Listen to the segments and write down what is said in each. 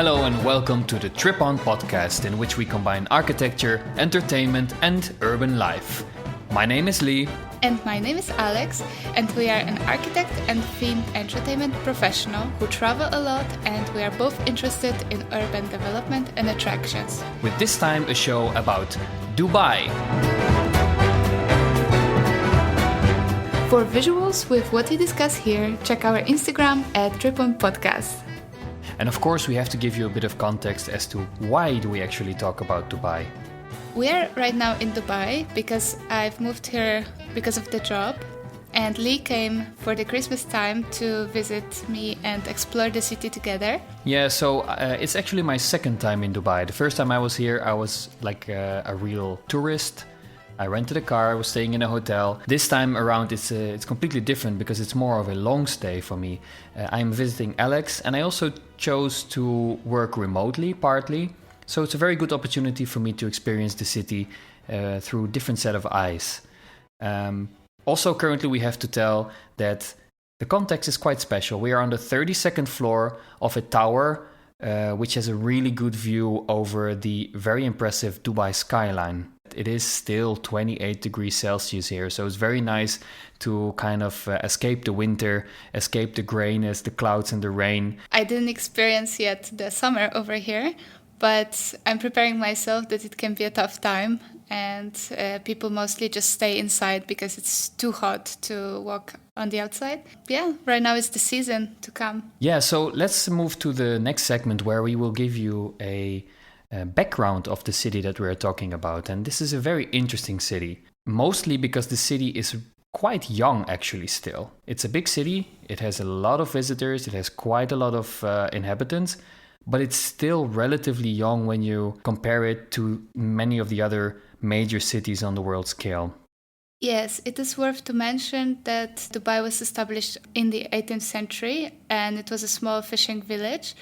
Hello and welcome to the TripOn podcast, in which we combine architecture, entertainment, and urban life. My name is Lee. And my name is Alex, and we are an architect and themed entertainment professional who travel a lot, and we are both interested in urban development and attractions. With this time a show about Dubai. For visuals with what we discuss here, check our Instagram at TripOn Podcast. And of course we have to give you a bit of context as to why do we actually talk about Dubai. We are right now in Dubai because I've moved here because of the job, and Lee came for the Christmas time to visit me and explore the city together. Yeah, so it's actually my second time in Dubai. The first time I was here, I was like a real tourist. I rented a car, I was staying in a hotel. This time around it's completely different because it's more of a long stay for me. I'm visiting Alex, and I also chose to work remotely partly. So it's a very good opportunity for me to experience the city through a different set of eyes. Also, currently we have to tell that the context is quite special. We are on the 32nd floor of a tower which has a really good view over the very impressive Dubai skyline. It is still 28 degrees Celsius here, so it's very nice to kind of escape the winter, escape the grayness, the clouds and the rain. I didn't experience yet the summer over here, but I'm preparing myself that it can be a tough time, and people mostly just stay inside because it's too hot to walk on the outside. Yeah, right now is the season to come. Yeah, so let's move to the next segment where we will give you a background of the city that we're talking about. And this is a very interesting city, mostly because the city is quite young actually still. It's a big city, it has a lot of visitors, it has quite a lot of inhabitants, but it's still relatively young when you compare it to many of the other major cities on the world scale. Yes, it is worth to mention that Dubai was established in the 18th century, and it was a small fishing village.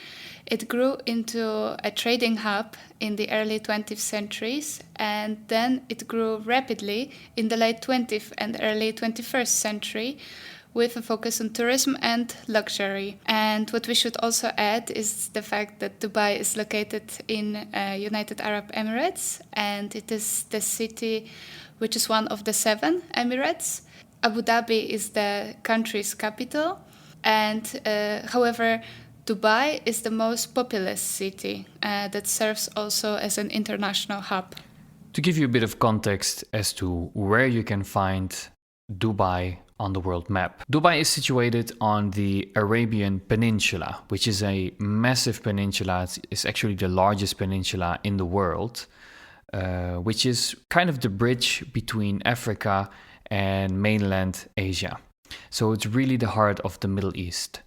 It grew into a trading hub in the early 20th centuries, and then it grew rapidly in the late 20th and early 21st century, with a focus on tourism and luxury. And what we should also add is the fact that Dubai is located in United Arab Emirates, and it is the city which is one of the 7 Emirates. Abu Dhabi is the country's capital, and however, Dubai is the most populous city that serves also as an international hub. To give you a bit of context as to where you can find Dubai on the world map. Dubai is situated on the Arabian Peninsula, which is a massive peninsula. It's actually the largest peninsula in the world, which is kind of the bridge between Africa and mainland Asia. So it's really the heart of the Middle East.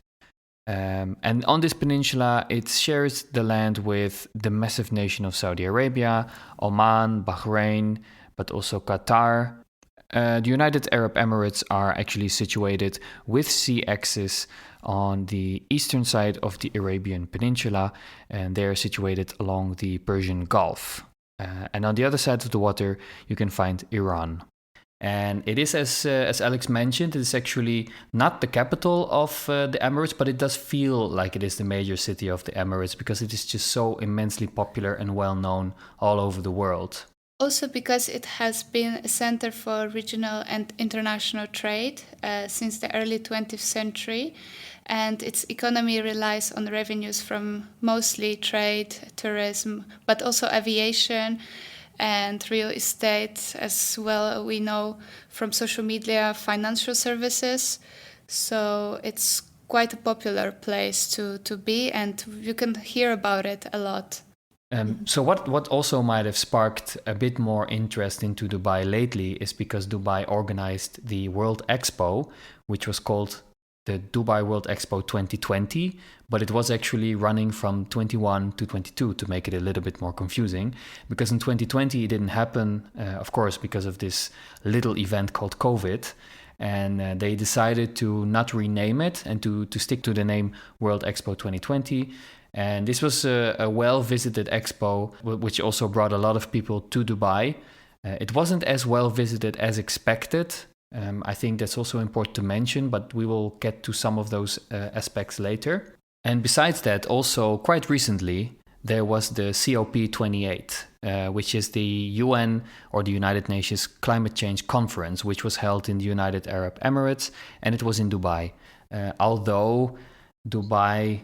And on this peninsula, it shares the land with the massive nation of Saudi Arabia, Oman, Bahrain, but also Qatar. The United Arab Emirates are actually situated with sea access on the eastern side of the Arabian Peninsula, and they are situated along the Persian Gulf. And on the other side of the water, you can find Iran. And it is, as Alex mentioned, it is actually not the capital of the Emirates, but it does feel like it is the major city of the Emirates because it is just so immensely popular and well known all over the world. Also because it has been a center for regional and international trade since the early 20th century, and its economy relies on revenues from mostly trade, tourism, but also aviation and real estate as well. We know from social media, financial services. So it's quite a popular place to be, and you can hear about it a lot. So what also might have sparked a bit more interest into Dubai lately is because Dubai organized the World Expo, which was called the Dubai World Expo 2020, but it was actually running from 21 to 22 to make it a little bit more confusing, because in 2020 it didn't happen, of course, because of this little event called COVID, and they decided to not rename it and to stick to the name World Expo 2020. And this was a well-visited expo, which also brought a lot of people to Dubai. It wasn't as well-visited as expected. I think that's also important to mention, but we will get to some of those aspects later. And besides that, also quite recently, there was the COP28, which is the UN or the United Nations Climate Change Conference, which was held in the United Arab Emirates, and it was in Dubai. Although Dubai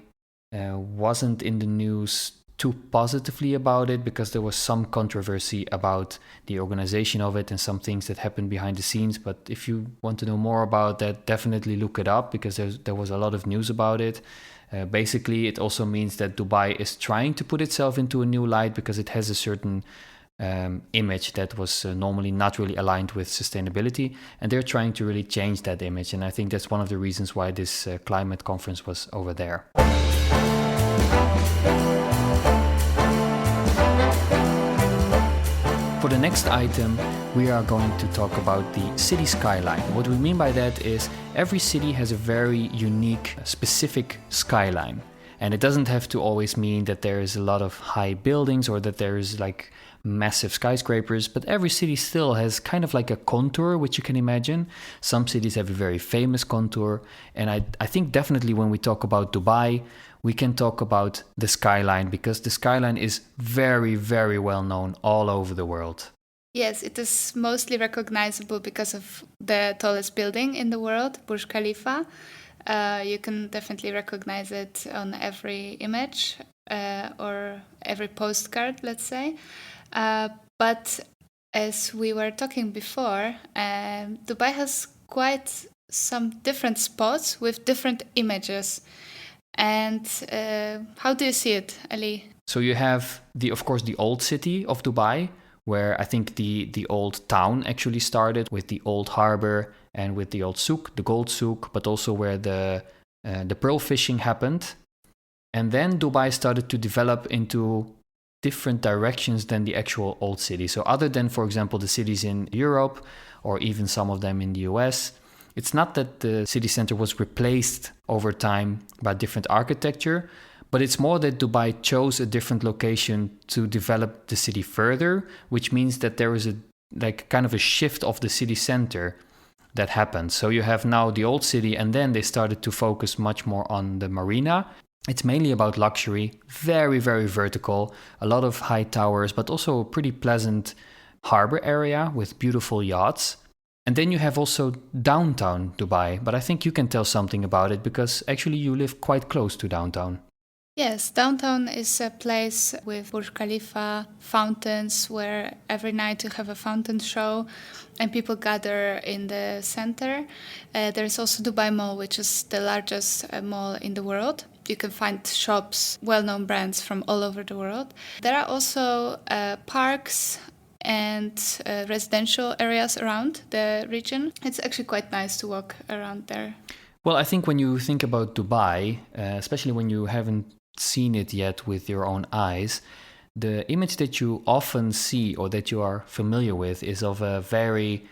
wasn't in the news too positively about it, because there was some controversy about the organization of it and some things that happened behind the scenes. But if you want to know more about that, definitely look it up, because there was a lot of news about it. Basically, it also means that Dubai is trying to put itself into a new light, because it has a certain image that was normally not really aligned with sustainability, and they're trying to really change that image. And I think that's one of the reasons why this climate conference was over there. For the next item, we are going to talk about the city skyline. What we mean by that is every city has a very unique, specific skyline. And it doesn't have to always mean that there is a lot of high buildings or that there is like massive skyscrapers, but every city still has kind of like a contour, which you can imagine. Some cities have a very famous contour. And I think definitely when we talk about Dubai, we can talk about the skyline, because the skyline is very, very well known all over the world. Yes, it is mostly recognizable because of the tallest building in the world, Burj Khalifa. You can definitely recognize it on every image or every postcard, let's say. But as we were talking before, Dubai has quite some different spots with different images. And how do you see it, Ali? So you have, of course, the old city of Dubai, where I think the old town actually started, with the old harbor and with the old souk, the gold souk, but also where the pearl fishing happened. And then Dubai started to develop into different directions than the actual old city. So other than, for example, the cities in Europe or even some of them in the US, it's not that the city center was replaced over time by different architecture, but it's more that Dubai chose a different location to develop the city further, which means that there is a like kind of a shift of the city center that happened. So you have now the old city, and then they started to focus much more on the marina. It's mainly about luxury, very, very vertical, a lot of high towers, but also a pretty pleasant harbor area with beautiful yachts. And then you have also downtown Dubai, but I think you can tell something about it, because actually you live quite close to downtown. Yes, downtown is a place with Burj Khalifa, fountains, where every night you have a fountain show and people gather in the center. There's also Dubai Mall, which is the largest mall in the world. You can find shops, well-known brands from all over the world. There are also parks and residential areas around the region. It's actually quite nice to walk around there. Well, I think when you think about Dubai, especially when you haven't seen it yet with your own eyes, the image that you often see or that you are familiar with is of a very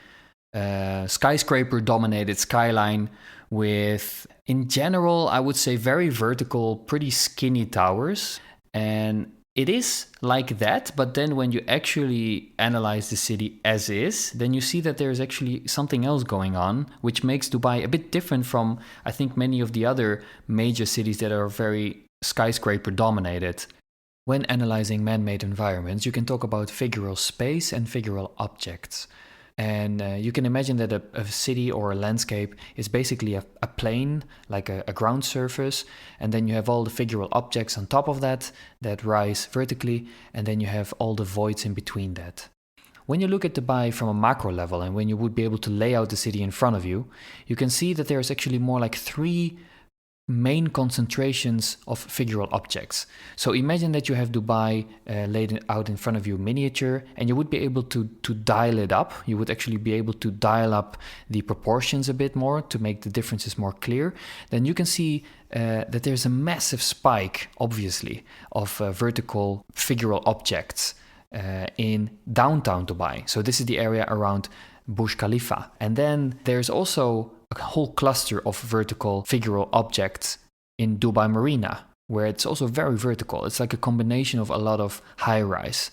skyscraper-dominated skyline with, in general, I would say very vertical, pretty skinny towers. And it is like that, but then when you actually analyze the city as is, then you see that there's actually something else going on, which makes Dubai a bit different from, I think, many of the other major cities that are very skyscraper dominated. When analyzing man-made environments, you can talk about figural space and figural objects. And you can imagine that a city or a landscape is basically a plane, like a ground surface. And then you have all the figural objects on top of that rise vertically. And then you have all the voids in between that. When you look at Dubai from a macro level, and when you would be able to lay out the city in front of you, you can see that there's actually more like 3 main concentrations of figural objects. So imagine that you have Dubai laid out in front of you miniature, and you would be able to dial it up. You would actually be able to dial up the proportions a bit more to make the differences more clear. Then you can see that there's a massive spike, obviously, of vertical figural objects in downtown Dubai. So this is the area around Burj Khalifa. And then there's also a whole cluster of vertical figural objects in Dubai Marina, where it's also very vertical. It's like a combination of a lot of high-rise.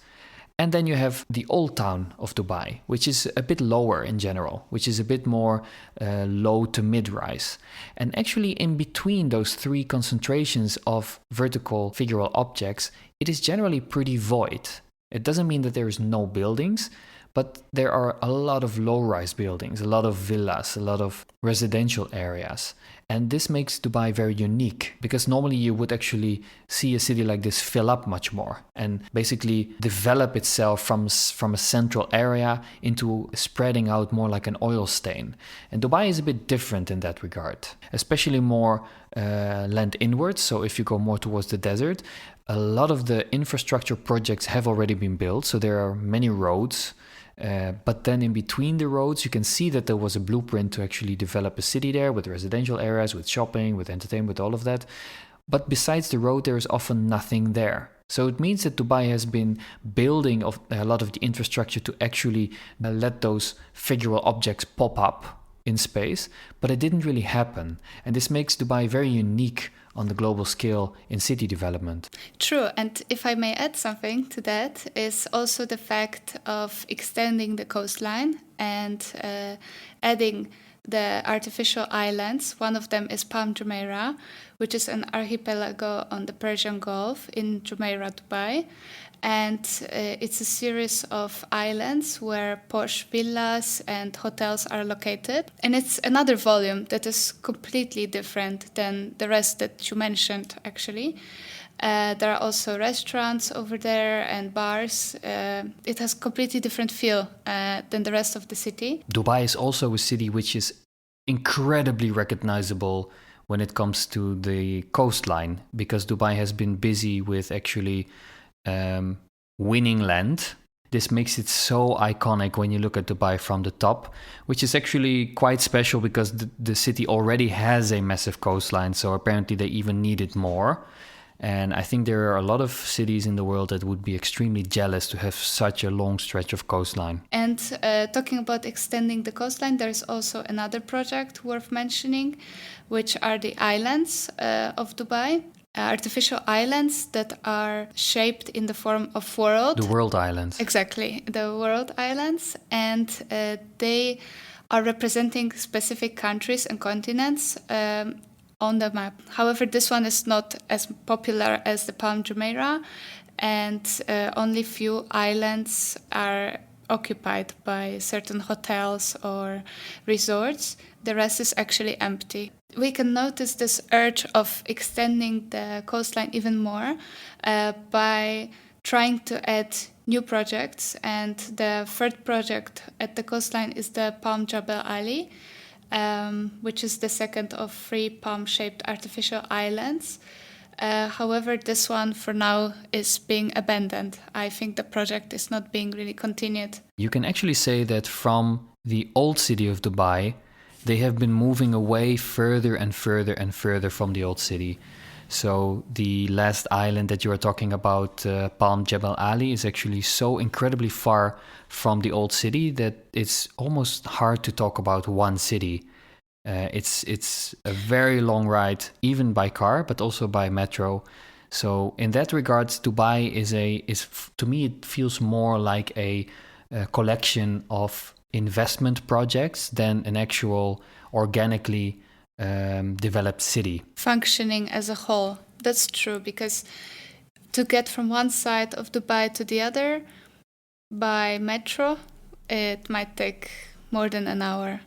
And then you have the old town of Dubai, which is a bit lower in general, which is a bit more low to mid-rise. And actually in between those three concentrations of vertical figural objects, it is generally pretty void. It doesn't mean that there is no buildings, but there are a lot of low-rise buildings, a lot of villas, a lot of residential areas. And this makes Dubai very unique, because normally you would actually see a city like this fill up much more and basically develop itself from a central area into spreading out more like an oil stain. And Dubai is a bit different in that regard, especially more land inwards. So if you go more towards the desert, a lot of the infrastructure projects have already been built. So there are many roads. But then in between the roads, you can see that there was a blueprint to actually develop a city there with residential areas, with shopping, with entertainment, with all of that. But besides the road, there is often nothing there. So it means that Dubai has been building a lot of the infrastructure to actually let those figural objects pop up in space, but it didn't really happen. And this makes Dubai very unique on the global scale in city development. True, and if I may add something to that, is also the fact of extending the coastline and adding the artificial islands. One of them is Palm Jumeirah, which is an archipelago on the Persian Gulf in Jumeirah, Dubai. And it's a series of islands where posh villas and hotels are located. And it's another volume that is completely different than the rest that you mentioned, actually. There are also restaurants over there and bars. It has completely different feel than the rest of the city. Dubai is also a city which is incredibly recognizable when it comes to the coastline, because Dubai has been busy with actually winning land. This makes it so iconic when you look at Dubai from the top, which is actually quite special because the city already has a massive coastline, so apparently they even need it more. And I think there are a lot of cities in the world that would be extremely jealous to have such a long stretch of coastline. And talking about extending the coastline, there's also another project worth mentioning, which are the islands of Dubai. Artificial islands that are shaped in the form of world. The world islands. Exactly, the world islands. And they are representing specific countries and continents on the map. However, this one is not as popular as the Palm Jumeirah, and only few islands are occupied by certain hotels or resorts. The rest is actually empty. We can notice this urge of extending the coastline even more by trying to add new projects. And the third project at the coastline is the Palm Jebel Ali, which is the second of 3 palm-shaped artificial islands. However, this one for now is being abandoned. I think the project is not being really continued. You can actually say that from the old city of Dubai, they have been moving away further and further and further from the old city. So the last island that you are talking about, Palm Jebel Ali, is actually so incredibly far from the old city that it's almost hard to talk about one city. It's a very long ride, even by car, but also by metro. So in that regard, Dubai is to me it feels more like a collection of investment projects than an actual organically developed city. Functioning as a whole. That's true, because to get from one side of Dubai to the other by metro, it might take more than an hour.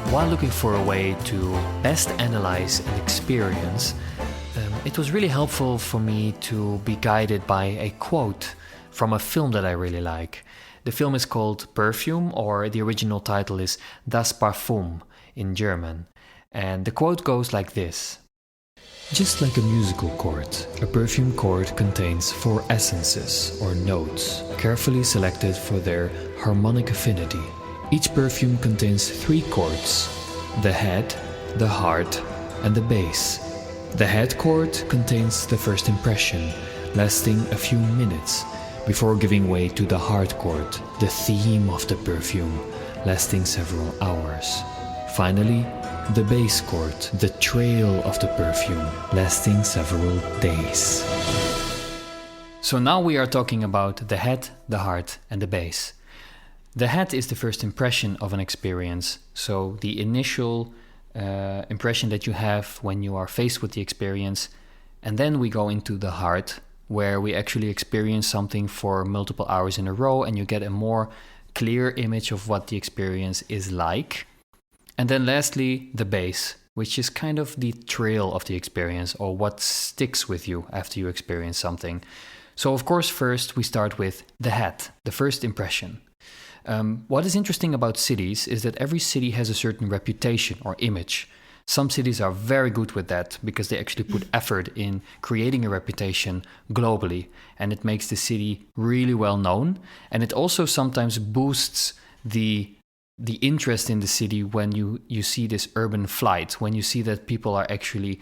While looking for a way to best analyze and experience, it was really helpful for me to be guided by a quote from a film that I really like. The film is called Perfume, or the original title is Das Parfum in German. And the quote goes like this: "Just like a musical chord, a perfume chord contains 4 essences or notes, carefully selected for their harmonic affinity. Each perfume contains 3 chords: the head, the heart, and the base. The head chord contains the first impression, lasting a few minutes, before giving way to the heart chord, the theme of the perfume, lasting several hours. Finally, The base court, the trail of the perfume, lasting several days. So now we are talking about the head, the heart, and the base. The head is the first impression of an experience. So the initial impression that you have when you are faced with the experience. And then we go into the heart, where we actually experience something for multiple hours in a row, and you get a more clear image of what the experience is like. And then lastly, the base, which is kind of the trail of the experience, or what sticks with you after you experience something. So of course, first we start with the head, the first impression. What is interesting about cities is that every city has a certain reputation or image. Some cities are very good with that because they actually put effort in creating a reputation globally, and it makes the city really well known. And it also sometimes boosts the interest in the city when you see this urban flight, when you see that people are actually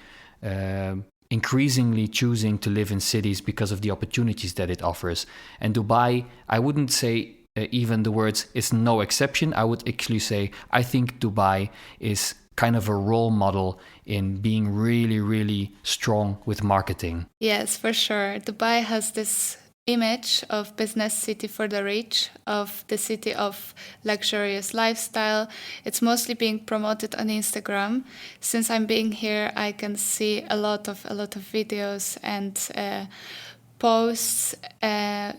increasingly choosing to live in cities because of the opportunities that it offers. And Dubai, I wouldn't say even the words is no exception. I would actually say I think Dubai is kind of a role model in being really, really strong with marketing. Yes, for sure. Dubai has this image of business city for the rich, of the city of luxurious lifestyle. It's mostly being promoted on Instagram. Since I'm being here, I can see a lot of videos and posts.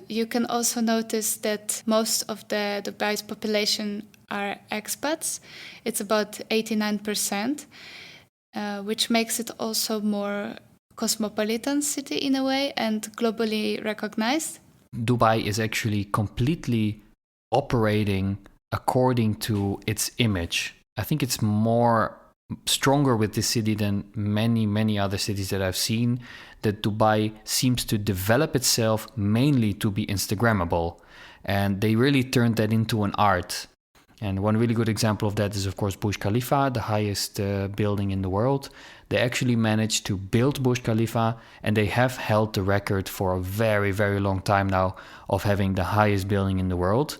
You can also notice that most of the Dubai's population are expats. It's about 89%, which makes it also more cosmopolitan city in a way and globally recognized. Dubai is actually completely operating according to its image. I think it's more stronger with this city than many other cities that I've seen, that Dubai seems to develop itself mainly to be Instagrammable, and they really turned that into an art. And one really good example of that is, of course, Burj Khalifa, the highest building in the world. They actually managed to build Burj Khalifa, and they have held the record for a very, very long time now of having the highest building in the world.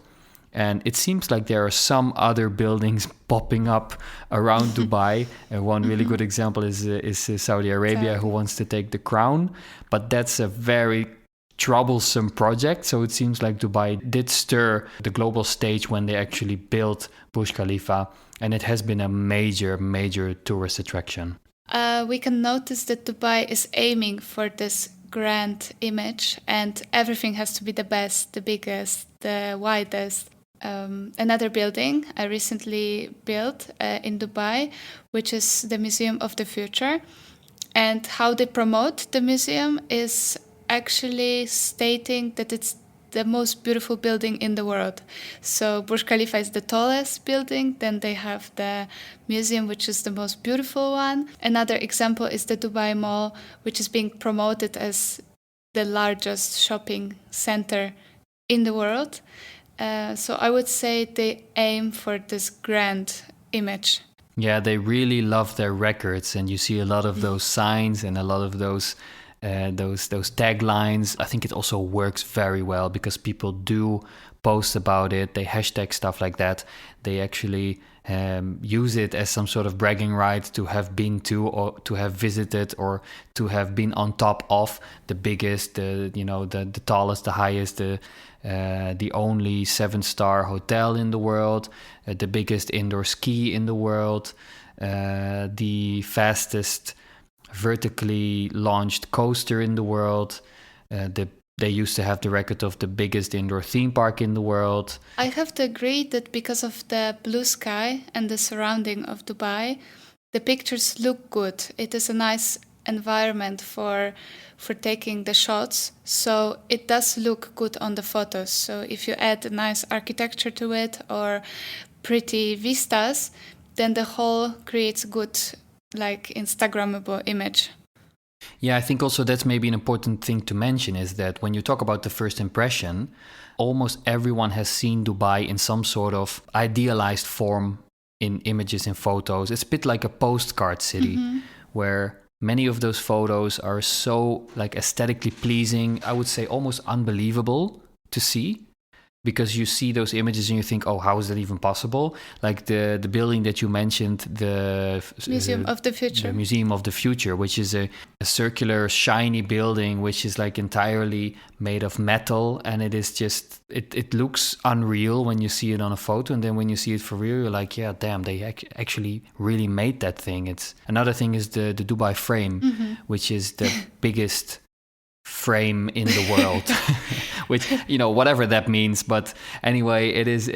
And it seems like there are some other buildings popping up around Dubai. One really good example is Saudi Arabia, who wants to take the crown. But that's a very troublesome project. So it seems like Dubai did stir the global stage when they actually built Burj Khalifa. And it has been a major tourist attraction. We can notice that Dubai is aiming for this grand image, and everything has to be the best, the biggest, the widest. Another building I recently built in Dubai, which is the Museum of the Future. And how they promote the museum is actually stating that it's the most beautiful building in the world. So Burj Khalifa is the tallest building, then they have the museum, which is the most beautiful one. Another example is the Dubai Mall, which is being promoted as the largest shopping center in the world. So I would say they aim for this grand image. Yeah, they really love their records, and you see a lot of those signs and a lot of those taglines. I think it also works very well because people do post about it. They hashtag stuff like that. They actually use it as some sort of bragging right to have been to, or to have visited, or to have been on top of the biggest, the tallest, the highest, the only 7-star hotel in the world, the biggest indoor ski in the world, the fastest vertically launched coaster in the world. They used to have the record of the biggest indoor theme park in the world. I have to agree that because of the blue sky and the surrounding of Dubai, the pictures look good. It is a nice environment for taking the shots, so it does look good on the photos. So if you add a nice architecture to it or pretty vistas, then the whole creates good, like, Instagrammable image. Yeah, I think also that's maybe an important thing to mention, is that when you talk about the first impression, almost everyone has seen Dubai in some sort of idealized form in images and photos. It's a bit like a postcard city, where many of those photos are so like aesthetically pleasing, I would say almost unbelievable to see, because you see those images and you think, oh, how is that even possible? Like the building that you mentioned, the Museum of the Future. The Museum of the Future, which is a circular, shiny building, which is like entirely made of metal. And it is just, it looks unreal when you see it on a photo. And then when you see it for real, you're like, yeah, damn, they actually really made that thing. It's another thing is the Dubai frame, which is the biggest frame in the world, which, you know, whatever that means, but anyway, it is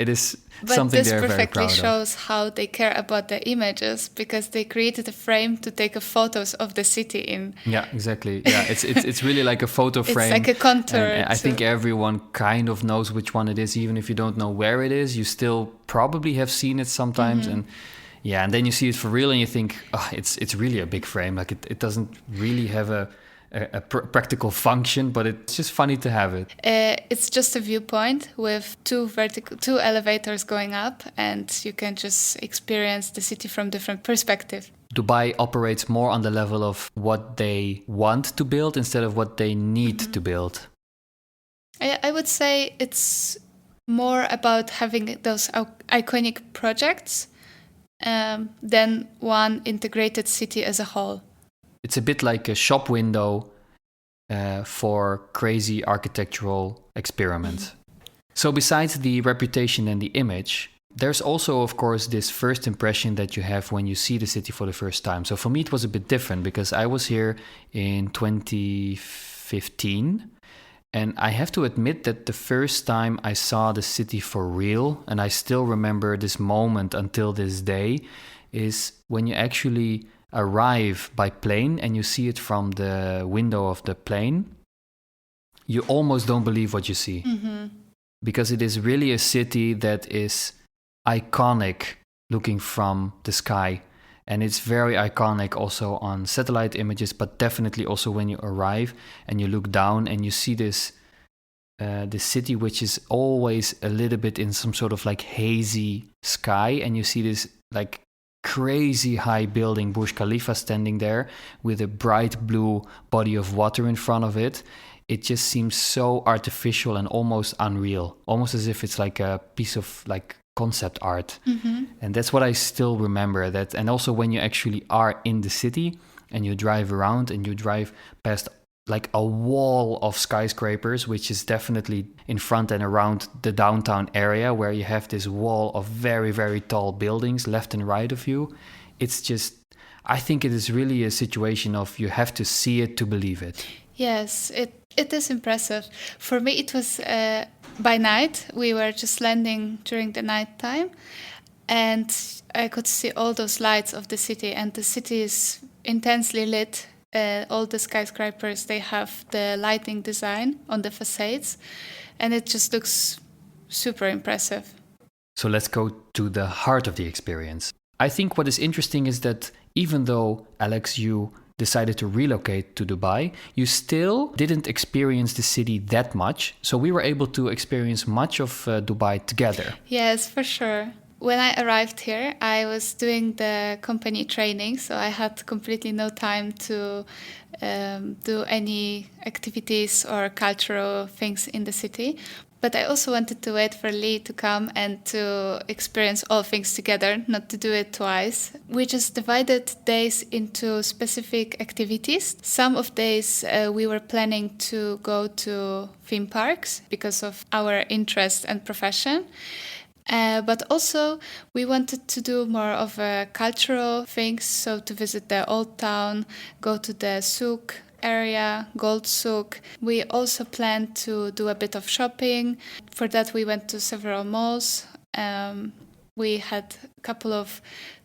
but something they're very proud of. This perfectly shows how they care about the images, because they created a frame to take photos of the city in. Yeah, exactly. Yeah, it's really like a photo frame. It's like a contour. And I think everyone kind of knows which one it is, even if you don't know where it is. You still probably have seen it sometimes, and yeah, and then you see it for real, and you think, oh, it's really a big frame. Like it doesn't really have a practical function, but it's just funny to have it. It's just a viewpoint with two elevators going up, and you can just experience the city from different perspectives. Dubai operates more on the level of what they want to build instead of what they need to build. I would say it's more about having those iconic projects than one integrated city as a whole. It's a bit like a shop window for crazy architectural experiments. So besides the reputation and the image, there's also, of course, this first impression that you have when you see the city for the first time. So for me, it was a bit different because I was here in 2015. And I have to admit that the first time I saw the city for real, and I still remember this moment until this day, is when you actually arrive by plane and you see it from the window of the plane. You almost don't believe what you see. Because it is really a city that is iconic looking from the sky. And it's very iconic also on satellite images, but definitely also when you arrive and you look down and you see this city, which is always a little bit in some sort of like hazy sky, and you see this like crazy high building, Burj Khalifa, standing there with a bright blue body of water in front of it. It just seems so artificial and almost unreal, almost as if it's like a piece of like concept art. And that's what I still remember. That, and also when you actually are in the city and you drive around and you drive past like a wall of skyscrapers, which is definitely in front and around the downtown area, where you have this wall of very, very tall buildings left and right of you. It's just, I think it is really a situation of you have to see it to believe it. Yes, it is impressive. For me, it was by night. We were just landing during the night time, and I could see all those lights of the city, and the city is intensely lit. All the skyscrapers, they have the lighting design on the facades, and it just looks super impressive. So let's go to the heart of the experience. I think what is interesting is that even though, Alex, you decided to relocate to Dubai, you still didn't experience the city that much. So we were able to experience much of Dubai together. Yes, for sure. When I arrived here, I was doing the company training, so I had completely no time to do any activities or cultural things in the city. But I also wanted to wait for Lee to come and to experience all things together, not to do it twice. We just divided days into specific activities. Some of days we were planning to go to theme parks because of our interest and profession. But also we wanted to do more of cultural things, so to visit the old town, go to the souk area, Gold Souk. We also planned to do a bit of shopping. For that we went to several malls. We had a couple of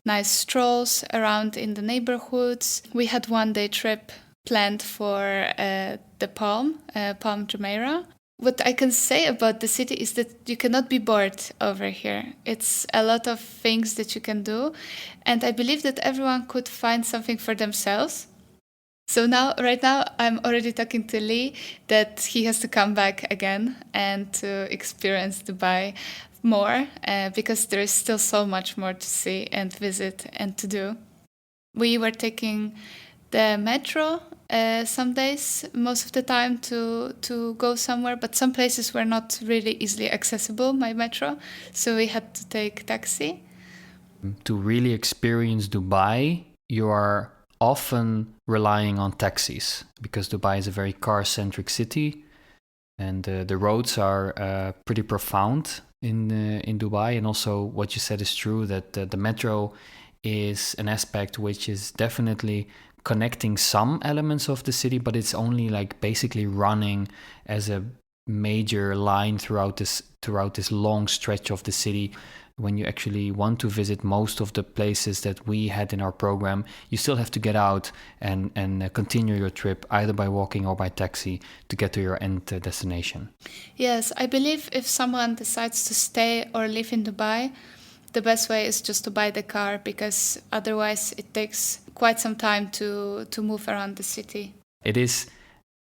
nice strolls around in the neighborhoods. We had one-day trip planned for the Palm Jumeirah. What I can say about the city is that you cannot be bored over here. It's a lot of things that you can do. And I believe that everyone could find something for themselves. So right now, I'm already talking to Lee that he has to come back again and to experience Dubai more because there is still so much more to see and visit and to do. We were taking the metro some days, most of the time, to go somewhere. But some places were not really easily accessible by metro, so we had to take taxi. To really experience Dubai, you are often relying on taxis because Dubai is a very car-centric city, and the roads are pretty profound in Dubai. And also, what you said is true, that the metro is an aspect which is definitely connecting some elements of the city, but it's only like basically running as a major line throughout this long stretch of the city. When you actually want to visit most of the places that we had in our program, you still have to get out and continue your trip either by walking or by taxi to get to your end destination. Yes, I believe if someone decides to stay or live in Dubai, the best way is just to buy the car, because otherwise it takes quite some time to move around the city. It is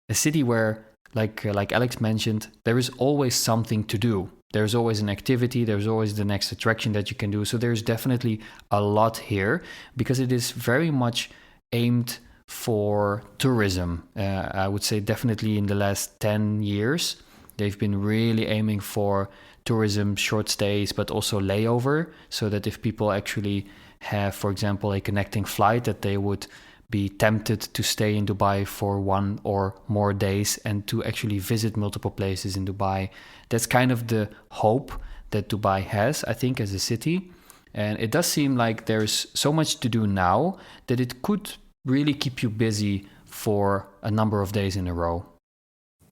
a city where, like Alex mentioned, there is always something to do. There's always an activity, there's always the next attraction that you can do. So there's definitely a lot here because it is very much aimed for tourism. I would say definitely in the last 10 years, they've been really aiming for tourism, short stays, but also layover, so that if people actually have, for example, a connecting flight, that they would be tempted to stay in Dubai for 1 or more days and to actually visit multiple places in Dubai. That's kind of the hope that Dubai has, I think, as a city. And it does seem like there's so much to do now that it could really keep you busy for a number of days in a row.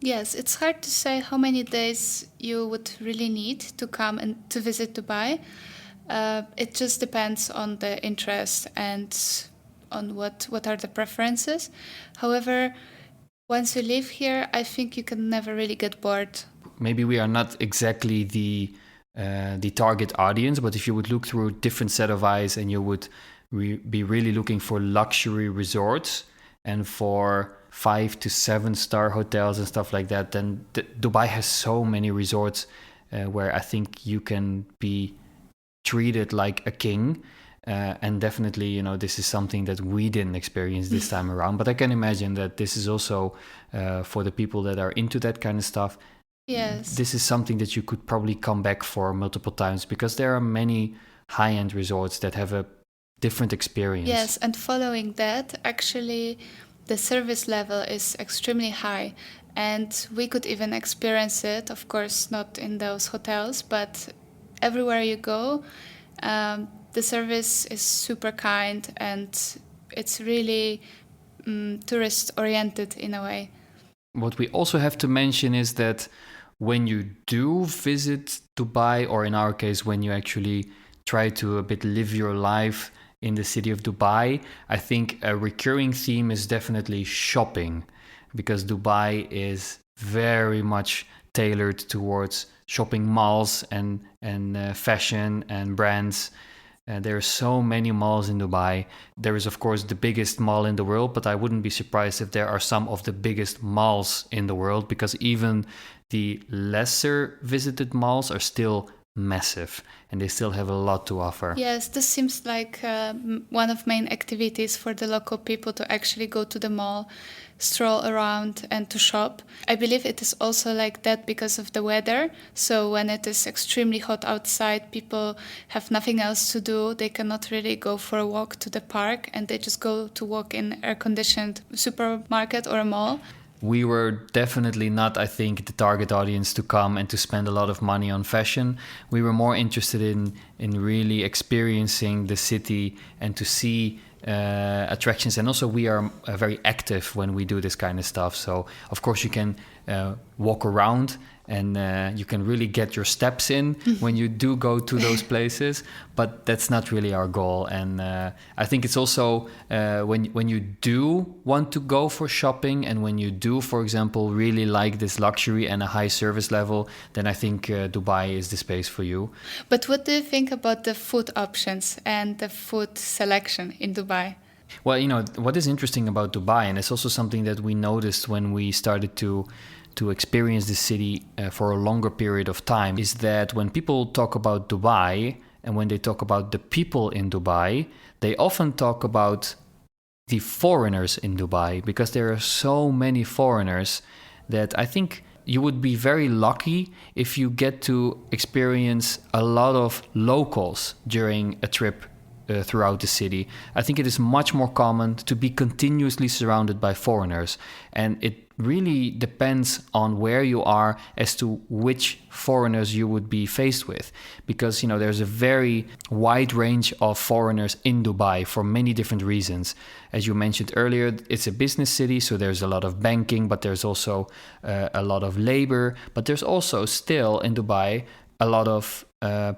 Yes, it's hard to say how many days you would really need to come and to visit Dubai. It just depends on the interest and on what are the preferences. However, once you live here, I think you can never really get bored. Maybe we are not exactly the target audience, but if you would look through a different set of eyes and you would be really looking for luxury resorts and for 5 to 7 star hotels and stuff like that, then Dubai has so many resorts where I think you can be treated like a king. And definitely, this is something that we didn't experience this time around. But I can imagine that this is also for the people that are into that kind of stuff. Yes. This is something that you could probably come back for multiple times because there are many high-end resorts that have a different experience. Yes, and following that, actually, the service level is extremely high. And we could even experience it, of course, not in those hotels, but everywhere you go, the service is super kind and it's really tourist-oriented in a way. What we also have to mention is that when you do visit Dubai, or in our case, when you actually try to a bit live your life in the city of Dubai, I think a recurring theme is definitely shopping, because Dubai is very much tailored towards shopping malls and fashion and brands. There are so many malls in Dubai. There is, of course, the biggest mall in the world, but I wouldn't be surprised if there are some of the biggest malls in the world, because even the lesser visited malls are still massive and they still have a lot to offer. Yes, this seems like one of main activities for the local people, to actually go to the mall, stroll around and to shop. I believe it is also like that because of the weather. So when it is extremely hot outside, people have nothing else to do. They cannot really go for a walk to the park and they just go to walk in air-conditioned supermarket or a mall. We were definitely not, I think, the target audience to come and to spend a lot of money on fashion. We were more interested in really experiencing the city and to see attractions. And also we are very active when we do this kind of stuff. So, of course, you can walk around and you can really get your steps in when you do go to those places. But that's not really our goal. And I think it's also when you do want to go for shopping and when you do, for example, really like this luxury and a high service level, then I think Dubai is the space for you. But what do you think about the food options and the food selection in Dubai? Well, what is interesting about Dubai, and it's also something that we noticed when we started to experience the city for a longer period of time, is that when people talk about Dubai and when they talk about the people in Dubai, they often talk about the foreigners in Dubai, because there are so many foreigners that I think you would be very lucky if you get to experience a lot of locals during a trip throughout the city. I think it is much more common to be continuously surrounded by foreigners, and it really depends on where you are as to which foreigners you would be faced with, because there's a very wide range of foreigners in Dubai for many different reasons. As you mentioned earlier, it's a business city, so there's a lot of banking, but there's also a lot of labor, but there's also still in Dubai a lot of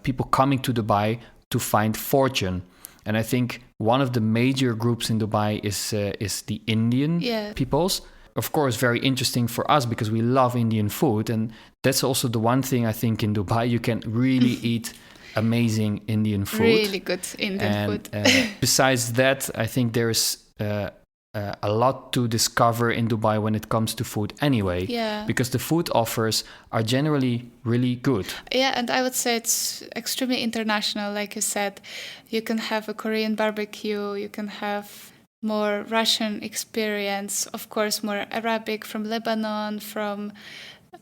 people coming to Dubai to find fortune. And I think one of the major groups in Dubai is the Indian peoples. Of course, very interesting for us because we love Indian food. And that's also the one thing I think in Dubai you can really eat amazing Indian food. Really good Indian food. Besides that, I think there's a lot to discover in Dubai when it comes to food anyway. Yeah. Because the food offers are generally really good. Yeah, and I would say it's extremely international, like you said. You can have a Korean barbecue, you can have more Russian experience, of course, more Arabic from Lebanon, from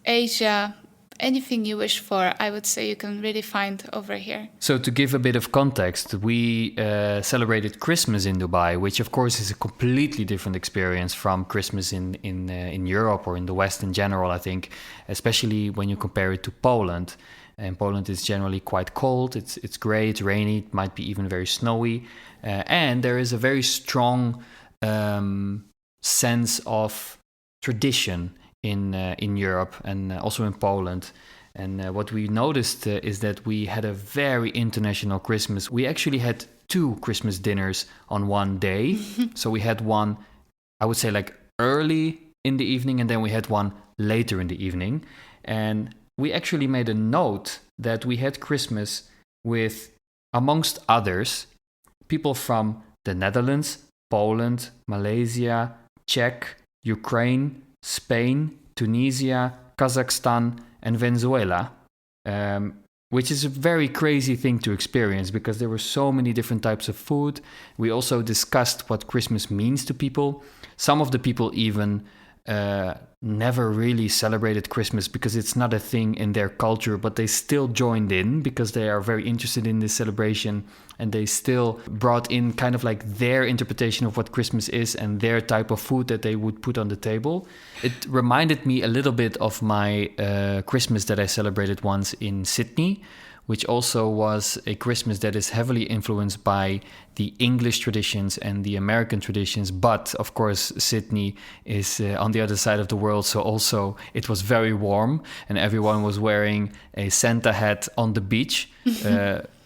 Asia. Anything you wish for, I would say you can really find over here. So to give a bit of context, we celebrated Christmas in Dubai, which of course is a completely different experience from Christmas in Europe or in the West in general, I think, especially when you compare it to Poland. And Poland is generally quite cold, it's grey, it's rainy, it might be even very snowy. And there is a very strong sense of tradition in Europe and also in Poland. And what we noticed is that we had a very international Christmas. We actually had 2 Christmas dinners on one day. So we had one, I would say, like early in the evening, and then we had one later in the evening. And we actually made a note that we had Christmas with, amongst others, people from the Netherlands, Poland, Malaysia, Czech, Ukraine, Spain, Tunisia, Kazakhstan, and Venezuela, which is a very crazy thing to experience because there were so many different types of food. We also discussed what Christmas means to people. Some of the people even never really celebrated Christmas because it's not a thing in their culture, but they still joined in because they are very interested in this celebration, and they still brought in kind of like their interpretation of what Christmas is and their type of food that they would put on the table. It reminded me a little bit of my Christmas that I celebrated once in Sydney, which also was a Christmas that is heavily influenced by the English traditions and the American traditions. But of course, Sydney is on the other side of the world. So also it was very warm and everyone was wearing a Santa hat on the beach.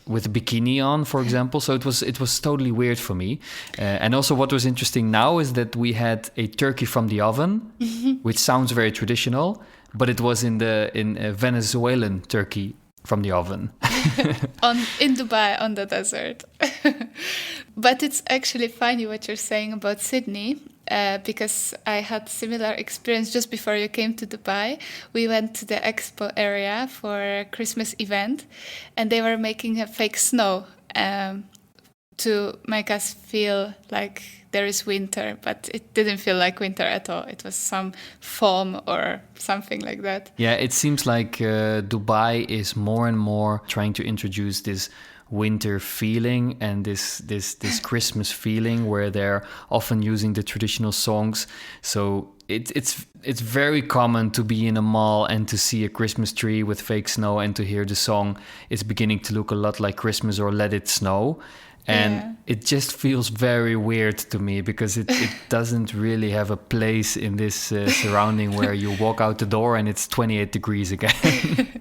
With a bikini on, for example. So it was totally weird for me. And also what was interesting now is that we had a turkey from the oven, which sounds very traditional, but it was in a Venezuelan turkey from the oven. In Dubai, on the desert. But it's actually funny what you're saying about Sydney, because I had similar experience just before you came to Dubai. We went to the expo area for a Christmas event, and they were making a fake snow to make us feel like there is winter, but it didn't feel like winter at all. It was some foam or something like that. Yeah, it seems like Dubai is more and more trying to introduce this winter feeling and this Christmas feeling where they're often using the traditional songs. So it's very common to be in a mall and to see a Christmas tree with fake snow and to hear the song It's Beginning to Look a Lot Like Christmas or Let It Snow. And it just feels very weird to me because it doesn't really have a place in this surrounding where you walk out the door and it's 28 degrees again.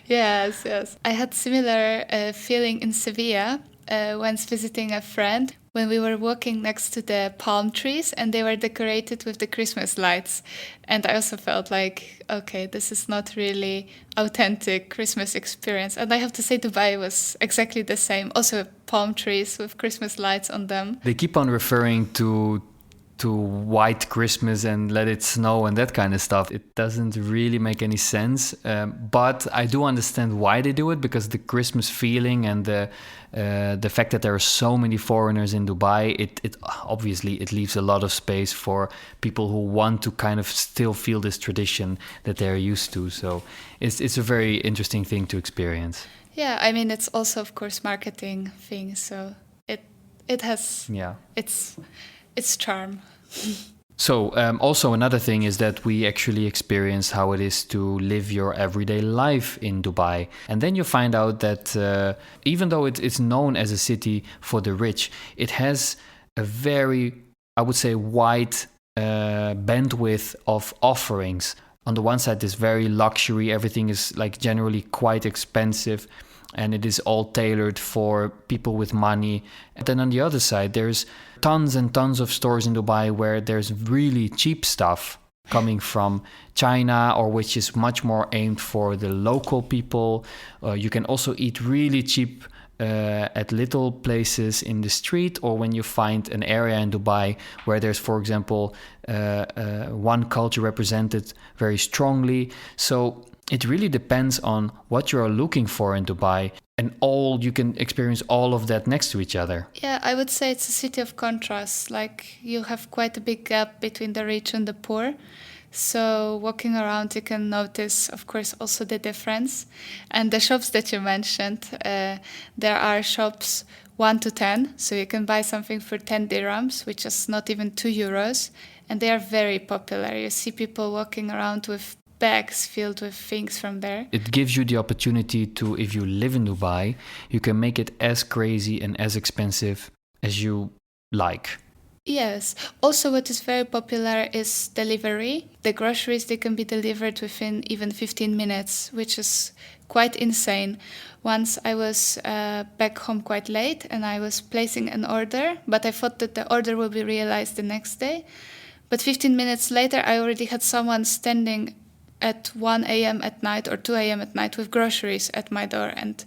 Yes. I had similar feeling in Sevilla once visiting a friend when we were walking next to the palm trees and they were decorated with the Christmas lights. And I also felt like, okay, this is not really authentic Christmas experience. And I have to say Dubai was exactly the same. Also palm trees with Christmas lights on them. They keep on referring to to white Christmas and let it snow and that kind of stuff. It doesn't really make any sense. But I do understand why they do it, because the Christmas feeling and the fact that there are so many foreigners in Dubai, it obviously it leaves a lot of space for people who want to kind of still feel this tradition that they're used to. So it's a very interesting thing to experience. Yeah, I mean, it's also, of course, marketing thing. So it has its charm. So also another thing is that we actually experience how it is to live your everyday life in Dubai. And then you find out that even though it's known as a city for the rich, it has a very, I would say, wide bandwidth of offerings. On the one side, there's very luxury. Everything is like generally quite expensive, and it is all tailored for people with money. And then on the other side, there's tons and tons of stores in Dubai where there's really cheap stuff coming from China, or which is much more aimed for the local people. You can also eat really cheap at little places in the street, or when you find an area in Dubai where there's, for example, one culture represented very strongly. So it really depends on what you're looking for in Dubai, and you can experience all of that next to each other. Yeah, I would say it's a city of contrasts. Like, you have quite a big gap between the rich and the poor. So walking around, you can notice, of course, also the difference. And the shops that you mentioned, there are shops 1 to 10. So you can buy something for 10 dirhams, which is not even 2 euros. And they are very popular. You see people walking around with bags filled with things from there. It gives you the opportunity to, if you live in Dubai, you can make it as crazy and as expensive as you like. Yes. Also, what is very popular is delivery. The groceries, they can be delivered within even 15 minutes, which is quite insane. Once I was back home quite late and I was placing an order, but I thought that the order will be realized the next day. But 15 minutes later, I already had someone standing at 1 a.m. at night or 2 a.m. at night with groceries at my door. And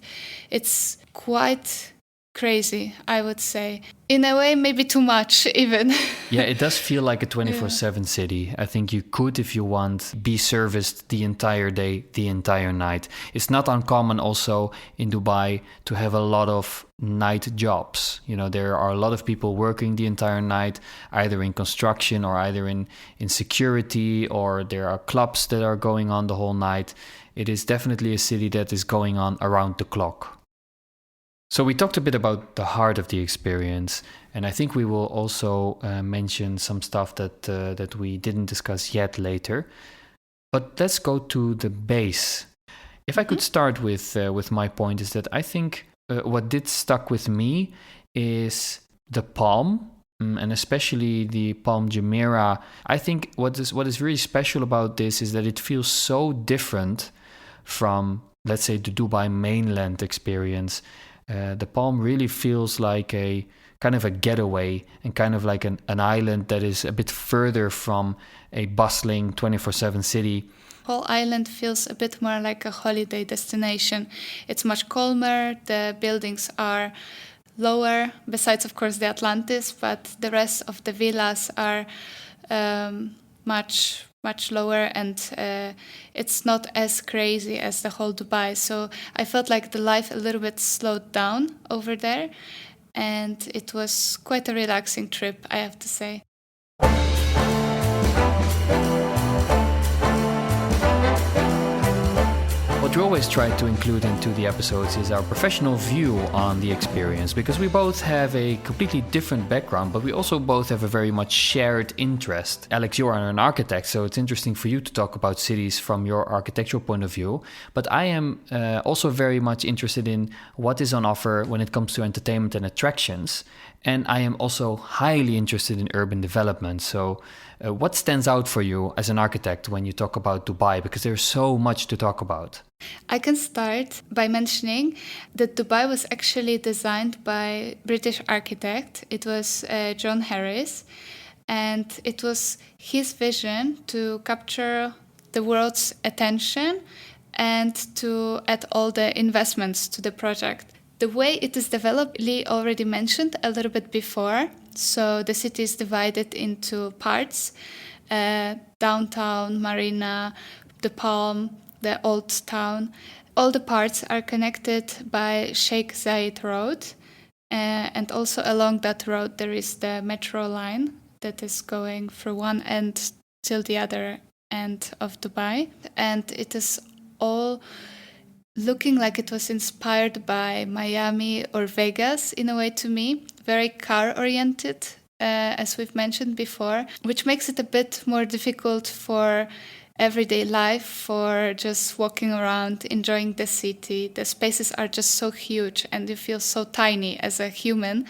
it's quite crazy, I would say. In a way, maybe too much even. Yeah, it does feel like a 24/7 city. I think you could, if you want, be serviced the entire day, the entire night. It's not uncommon also in Dubai to have a lot of night jobs. You know, there are a lot of people working the entire night, either in construction or either in security, or there are clubs that are going on the whole night. It is definitely a city that is going on around the clock. So we talked a bit about the heart of the experience, and I think we will also mention some stuff that we didn't discuss yet later. But let's go to the base. If I could start with my point, is that I think what did stuck with me is the palm, and especially the Palm Jumeirah. I think what is really special about this is that it feels so different from, let's say, the Dubai mainland experience. The Palm really feels like a kind of a getaway and kind of like an island that is a bit further from a bustling 24/7 city. Whole island feels a bit more like a holiday destination. It's much calmer, the buildings are lower, besides of course the Atlantis, but the rest of the villas are much lower, and it's not as crazy as the whole Dubai. So I felt like the life a little bit slowed down over there, and it was quite a relaxing trip, I have to say. What we always try to include into the episodes is our professional view on the experience, because we both have a completely different background, but we also both have a very much shared interest. Alex, you are an architect, so it's interesting for you to talk about cities from your architectural point of view. But I am also very much interested in what is on offer when it comes to entertainment and attractions. And I am also highly interested in urban development. So what stands out for you as an architect when you talk about Dubai? Because there's so much to talk about. I can start by mentioning that Dubai was actually designed by British architect. It was John Harris, and it was his vision to capture the world's attention and to add all the investments to the project. The way it is developed, Lee already mentioned a little bit before. So the city is divided into parts, downtown, Marina, the Palm, the Old Town. All the parts are connected by Sheikh Zayed Road. And also along that road there is the metro line that is going from one end till the other end of Dubai. And it is all looking like it was inspired by Miami or Vegas in a way to me. Very car-oriented, as we've mentioned before, which makes it a bit more difficult for everyday life, for just walking around, enjoying the city. The spaces are just so huge and you feel so tiny as a human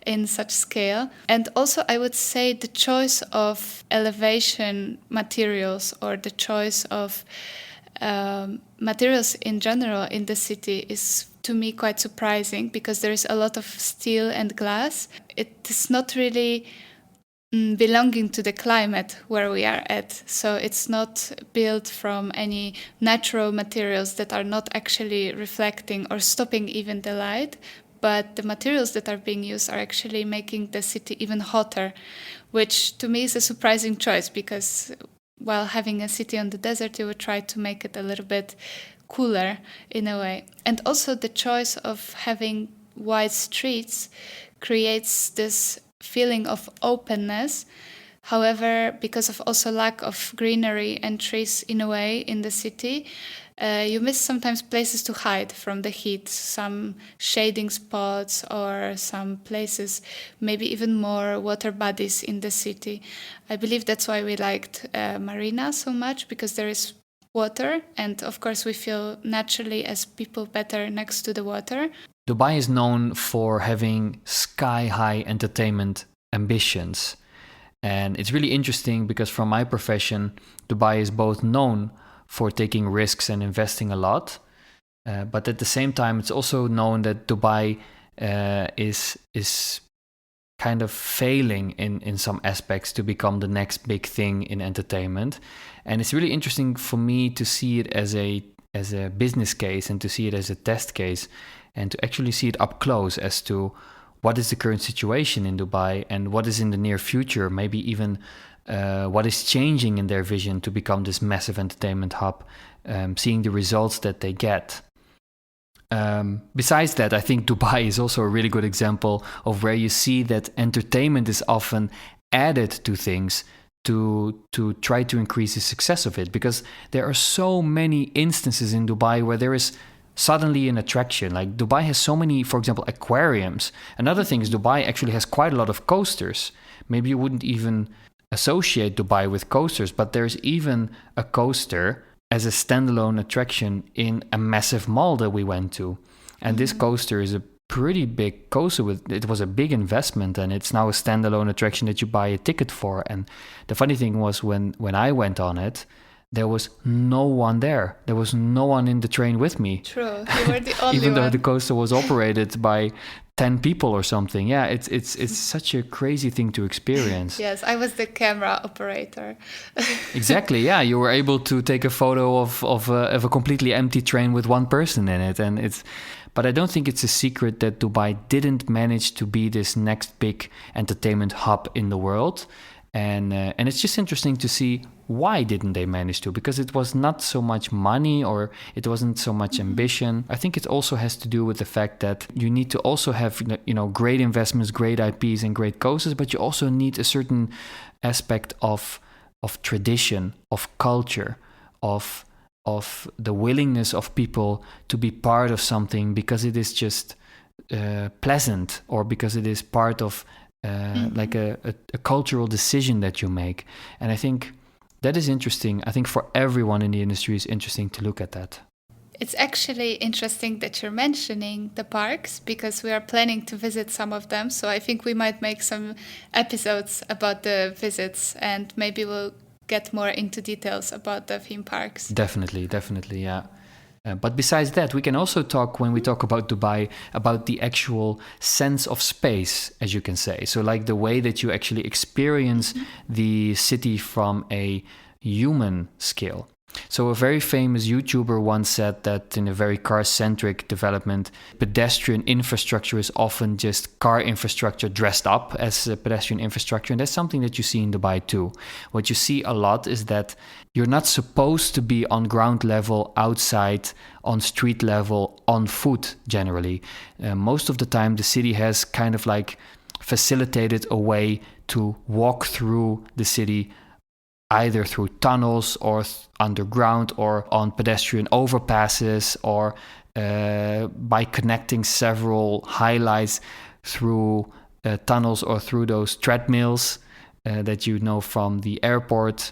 in such scale. And also I would say the choice of elevation materials or the choice of materials in general in the city is to me quite surprising, because there is a lot of steel and glass. It is not really belonging to the climate where we are at. So it's not built from any natural materials that are not actually reflecting or stopping even the light, but the materials that are being used are actually making the city even hotter, which to me is a surprising choice, because while having a city on the desert, you would try to make it a little bit cooler in a way. And also the choice of having wide streets creates this feeling of openness. However, because of also lack of greenery and trees in a way in the city, you miss sometimes places to hide from the heat, some shading spots or some places, maybe even more water bodies in the city. I believe that's why we liked Marina so much, because there is water, and of course we feel naturally as people better next to the water. Dubai is known for having sky-high entertainment ambitions. And it's really interesting because from my profession, Dubai is both known for taking risks and investing a lot. But at the same time, it's also known that Dubai is kind of failing in some aspects to become the next big thing in entertainment. And it's really interesting for me to see it as a business case and to see it as a test case, and to actually see it up close as to what is the current situation in Dubai and what is in the near future, maybe even what is changing in their vision to become this massive entertainment hub, seeing the results that they get. Besides that, I think Dubai is also a really good example of where you see that entertainment is often added to things to try to increase the success of it, because there are so many instances in Dubai where there is suddenly an attraction. Like Dubai has so many, for example, aquariums. Another thing is Dubai actually has quite a lot of coasters. Maybe you wouldn't even associate Dubai with coasters, but there's even a coaster as a standalone attraction in a massive mall that we went to. And this coaster is a pretty big coaster. It was a big investment, and it's now a standalone attraction that you buy a ticket for. And the funny thing was when I went on it, there was no one there. There was no one in the train with me. True, you were the only Even though one. the coaster was operated by 10 people or something. Yeah, it's such a crazy thing to experience. Yes, I was the camera operator. Exactly, yeah. You were able to take a photo of a completely empty train with one person in it. But I don't think it's a secret that Dubai didn't manage to be this next big entertainment hub in the world. And it's just interesting to see why didn't they manage to, because it was not so much money or it wasn't so much ambition. I think it also has to do with the fact that you need to also have great investments, great IPs and great coasters, but you also need a certain aspect of tradition, of culture, of the willingness of people to be part of something because it is just pleasant, or because it is part of like a cultural decision that you make. And I think that is interesting. I think for everyone in the industry is interesting to look at that. It's actually interesting that you're mentioning the parks, because we are planning to visit some of them. So I think we might make some episodes about the visits, and maybe we'll get more into details about the theme parks. Definitely, yeah. But besides that, we can also talk, when we talk about Dubai, about the actual sense of space, as you can say. So like the way that you actually experience the city from a human scale. So a very famous YouTuber once said that in a very car-centric development, pedestrian infrastructure is often just car infrastructure dressed up as a pedestrian infrastructure. And that's something that you see in Dubai too. What you see a lot is that you're not supposed to be on ground level, outside, on street level, on foot generally. Most of the time the city has kind of like facilitated a way to walk through the city either through tunnels or underground or on pedestrian overpasses or by connecting several highlights through tunnels or through those treadmills that you know from the airport.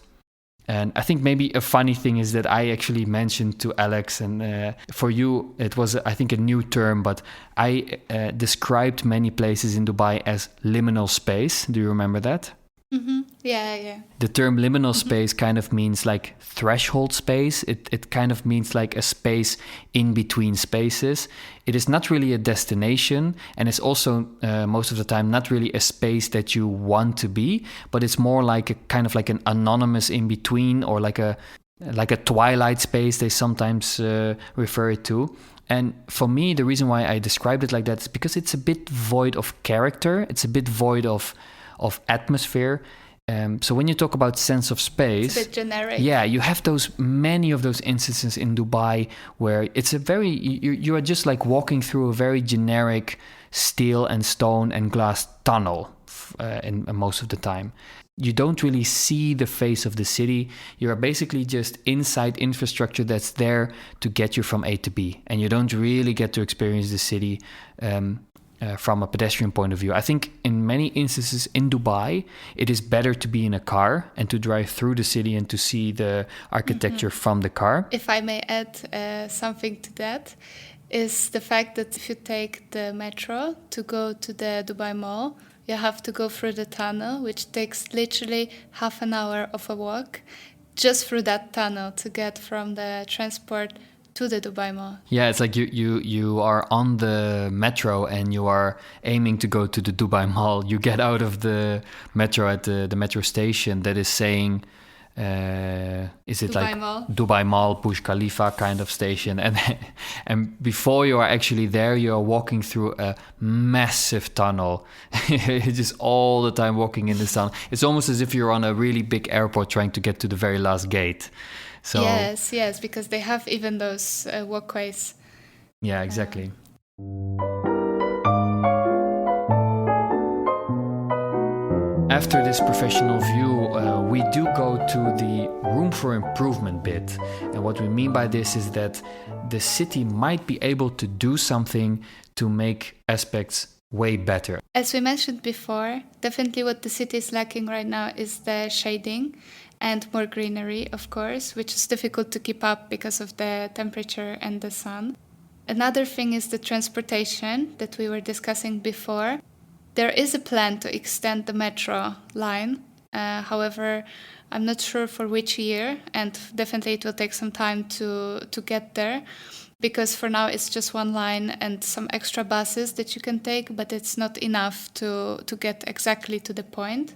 And I think maybe a funny thing is that I actually mentioned to Alex, and for you it was, I think, a new term, but I described many places in Dubai as liminal space. Do you remember that? Mm-hmm. Yeah. The term liminal space kind of means like threshold space. It kind of means like a space in between spaces. It is not really a destination, and it's also most of the time not really a space that you want to be, but it's more like a kind of like an anonymous in between, or like a twilight space they sometimes refer it to. And for me, the reason why I described it like that is because it's a bit void of character. It's a bit void of atmosphere. So when you talk about sense of space, it's a bit generic. Yeah, you have many of those instances in Dubai where it's a very, you are just like walking through a very generic steel and stone and glass tunnel in most of the time. You don't really see the face of the city. You are basically just inside infrastructure that's there to get you from A to B, and you don't really get to experience the city from a pedestrian point of view. I think in many instances in Dubai, it is better to be in a car and to drive through the city and to see the architecture from the car. If I may add something to that, is the fact that if you take the metro to go to the Dubai Mall, you have to go through the tunnel, which takes literally half an hour of a walk just through that tunnel to get from the transport to the Dubai Mall. Yeah, it's like you are on the metro and you are aiming to go to the Dubai Mall. You get out of the metro at the metro station that is saying, is it Dubai like Mall. Dubai Mall, Burj Khalifa kind of station, and before you are actually there, you are walking through a massive tunnel. You're just all the time walking in the sun. It's almost as if you're on a really big airport trying to get to the very last gate. So, yes, because they have even those walkways. Yeah, exactly. After this professional view, we do go to the room for improvement bit. And what we mean by this is that the city might be able to do something to make aspects way better. As we mentioned before, definitely what the city is lacking right now is the shading and more greenery, of course, which is difficult to keep up because of the temperature and the sun. Another thing is the transportation that we were discussing before. There is a plan to extend the metro line. However, I'm not sure for which year, and definitely it will take some time to get there, because for now it's just one line and some extra buses that you can take, but it's not enough to get exactly to the point.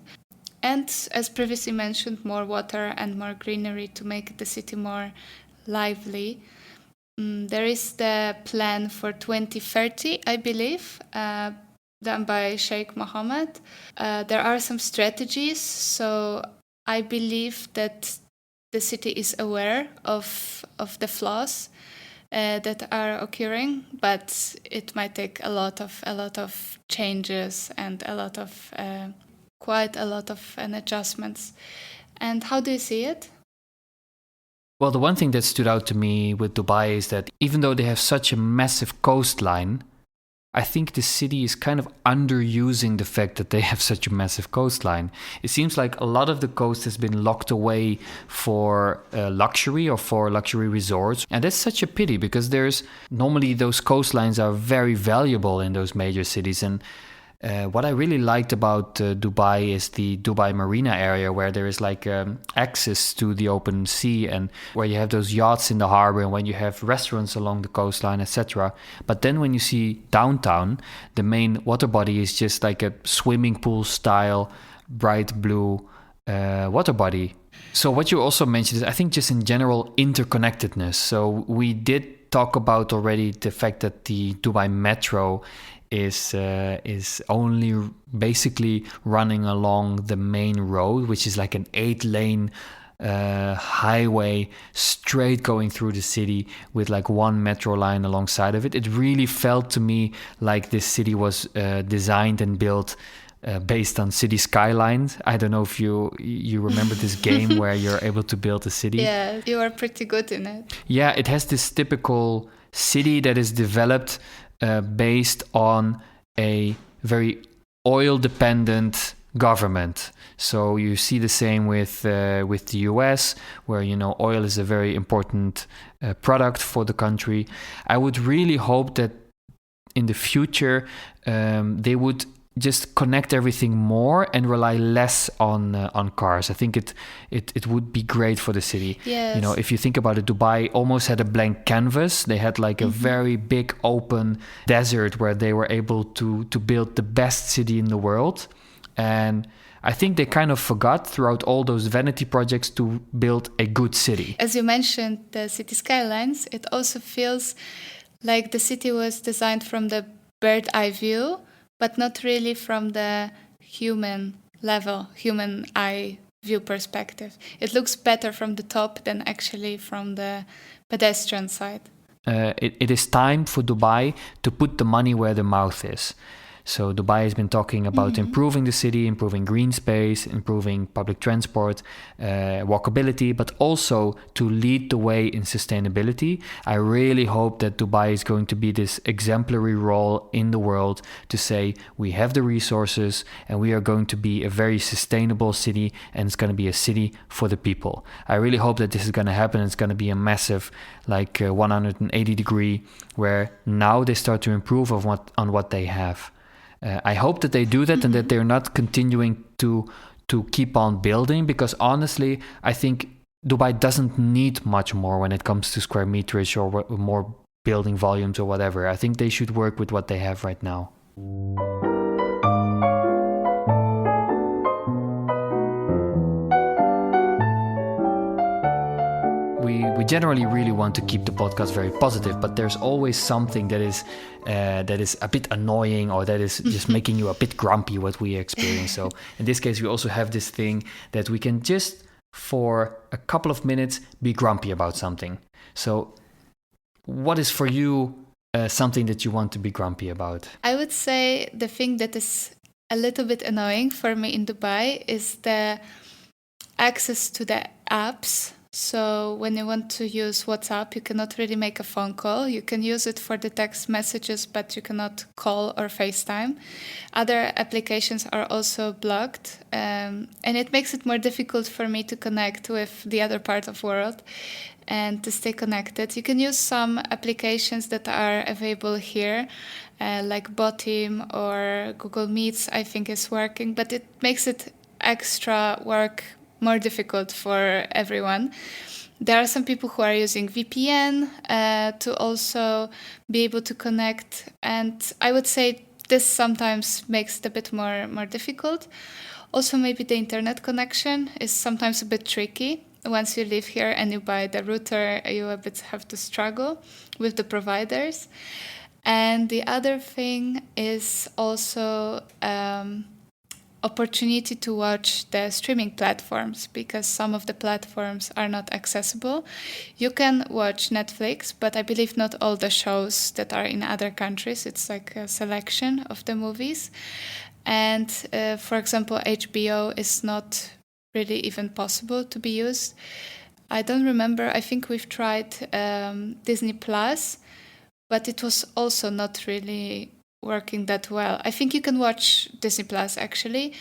And as previously mentioned, more water and more greenery to make the city more lively. There is the plan for 2030, I believe, done by Sheikh Mohammed. There are some strategies, so I believe that the city is aware of the flaws that are occurring, but it might take a lot of changes and quite a lot of adjustments. And how do you see it? Well, the one thing that stood out to me with Dubai is that even though they have such a massive coastline, I think the city is kind of underusing the fact that they have such a massive coastline. It seems like a lot of the coast has been locked away for luxury or for luxury resorts. And that's such a pity, because normally those coastlines are very valuable in those major cities. And what I really liked about Dubai is the Dubai Marina area, where there is like access to the open sea, and where you have those yachts in the harbor, and when you have restaurants along the coastline, etc. But then when you see downtown, the main water body is just like a swimming pool style bright blue water body. So what you also mentioned is, I think, just in general interconnectedness. So we did talk about already the fact that the Dubai Metro is only basically running along the main road, which is like an 8-lane highway straight going through the city with like one metro line alongside of it. It really felt to me like this city was designed and built based on city skylines. I don't know if you remember this game where you're able to build a city. Yeah, you are pretty good in it. Yeah, it has this typical city that is developed based on a very oil-dependent government. So you see the same with the US, where oil is a very important product for the country. I would really hope that in the future they would just connect everything more and rely less on cars. I think it would be great for the city. Yes. If you think about it, Dubai almost had a blank canvas. They had like a very big open desert where they were able to build the best city in the world. And I think they kind of forgot throughout all those vanity projects to build a good city. As you mentioned, the city skylines, it also feels like the city was designed from the bird eye view, but not really from the human level, human eye view perspective. It looks better from the top than actually from the pedestrian side. It is time for Dubai to put the money where the mouth is. So Dubai has been talking about improving the city, improving green space, improving public transport, walkability, but also to lead the way in sustainability. I really hope that Dubai is going to be this exemplary role in the world to say we have the resources and we are going to be a very sustainable city, and it's going to be a city for the people. I really hope that this is going to happen. It's going to be a massive 180 degree where now they start to improve on what they have. I hope that they do that and that they're not continuing to keep on building, because honestly, I think Dubai doesn't need much more when it comes to square meterage or more building volumes or whatever. I think they should work with what they have right now. We generally really want to keep the podcast very positive, but there's always something that is a bit annoying or that is just making you a bit grumpy what we experience. So in this case, we also have this thing that we can just for a couple of minutes be grumpy about something. So what is for you something that you want to be grumpy about? I would say the thing that is a little bit annoying for me in Dubai is the access to the apps. So when you want to use WhatsApp, you cannot really make a phone call. You can use it for the text messages, but you cannot call or FaceTime. Other applications are also blocked, and it makes it more difficult for me to connect with the other part of the world and to stay connected. You can use some applications that are available here, like Botim or Google Meets, I think is working, but it makes it extra work more difficult for everyone. There are some people who are using VPN to also be able to connect, and I would say this sometimes makes it a bit more difficult. Also, maybe the internet connection is sometimes a bit tricky. Once you live here and you buy the router, you a bit have to struggle with the providers. And the other thing is also opportunity to watch the streaming platforms, because some of the platforms are not accessible. You can watch Netflix, but I believe not all the shows that are in other countries. It's like a selection of the movies. And for example, HBO is not really even possible to be used. I don't remember. I think we've tried Disney Plus, but it was also not really working that well. I think you can watch Disney Plus actually,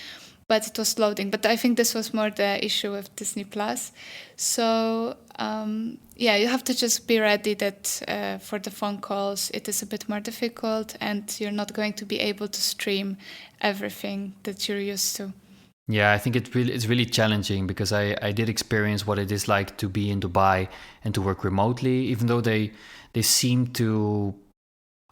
but it was loading. But I think this was more the issue with Disney Plus. So you have to just be ready that for the phone calls it is a bit more difficult, and you're not going to be able to stream everything that you're used to. Yeah, I think it's really challenging, because I did experience what it is like to be in Dubai and to work remotely, even though they seem to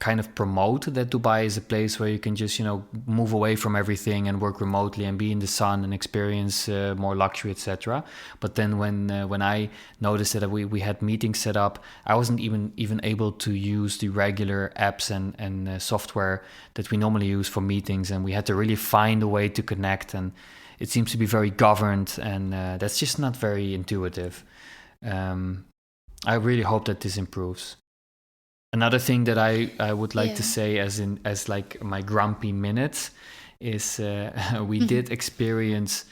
kind of promote that Dubai is a place where you can just, move away from everything and work remotely and be in the sun and experience more luxury, etc. But then when I noticed that we had meetings set up, I wasn't even able to use the regular apps and software that we normally use for meetings, and we had to really find a way to connect, and it seems to be very governed, and that's just not very intuitive. I really hope that this improves. Another thing that I would like to say as like my grumpy minutes is we did experience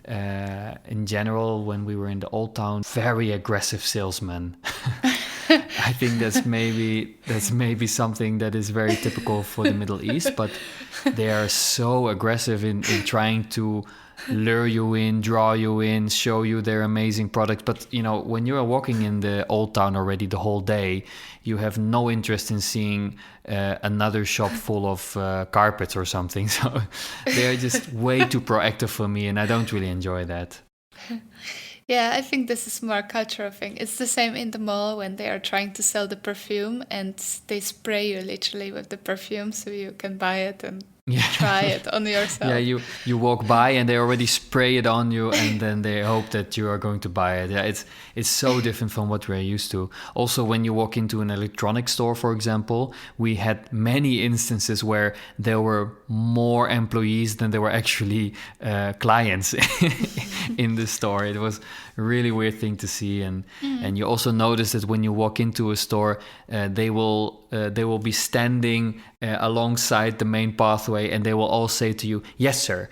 in general when we were in the Old Town very aggressive salesmen. I think that's maybe something that is very typical for the Middle East, but they are so aggressive in trying to lure you in, draw you in, show you their amazing product. But when you are walking in the Old Town already the whole day, you have no interest in seeing another shop full of carpets or something. So they are just way too proactive for me, and I don't really enjoy that. Yeah, I think this is more a cultural thing. It's the same in the mall when they are trying to sell the perfume and they spray you literally with the perfume so you can buy it and try it on yourself. Yeah, you walk by and they already spray it on you, and then they hope that you are going to buy it. Yeah, it's so different from what we're used to. Also, when you walk into an electronics store, for example, we had many instances where there were more employees than there were actually clients in the store. It was a really weird thing to see, and you also notice that when you walk into a store, they will be standing alongside the main pathway, and they will all say to you, yes sir,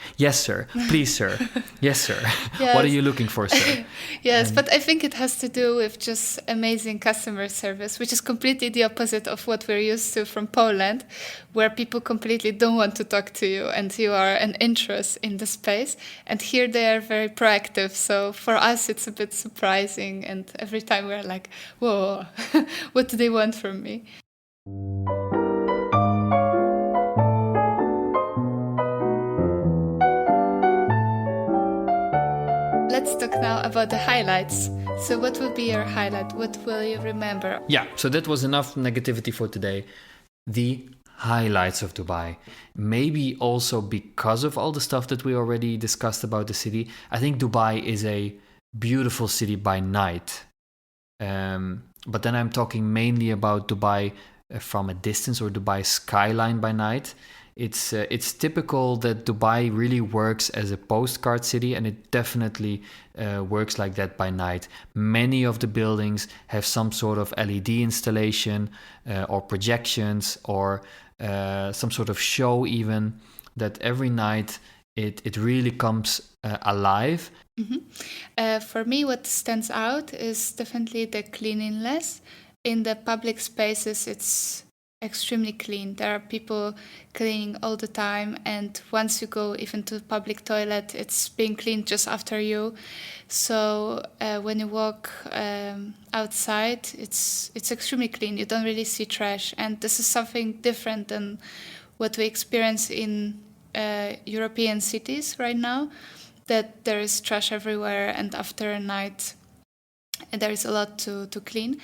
please sir, yes sir. Yes. What are you looking for, sir? Yes, but I think it has to do with just amazing customer service, which is completely the opposite of what we're used to from Poland, where people completely don't want to talk to you and you are an interest in the space, and here they are very proactive. So for us it's a bit surprising, and every time we're like, whoa, what do they want from me? Let's talk now about the highlights. So what will be your highlight? What will you remember? Yeah, so that was enough negativity for today. The highlights of Dubai. Maybe also because of all the stuff that we already discussed about the city, I think Dubai is a beautiful city by night. But then I'm talking mainly about Dubai from a distance, or Dubai skyline by night. It's typical that Dubai really works as a postcard city, and it definitely works like that by night. Many of the buildings have some sort of LED installation or projections or some sort of show even, that every night it really comes alive. Mm-hmm. For me, what stands out is definitely the cleanliness. In the public spaces, it's extremely clean. There are people cleaning all the time, and once you go even to the public toilet, it's being cleaned just after you. So when you walk outside, it's extremely clean. You don't really see trash, and this is something different than what we experience in European cities right now, that there is trash everywhere, and after a night there is a lot to clean.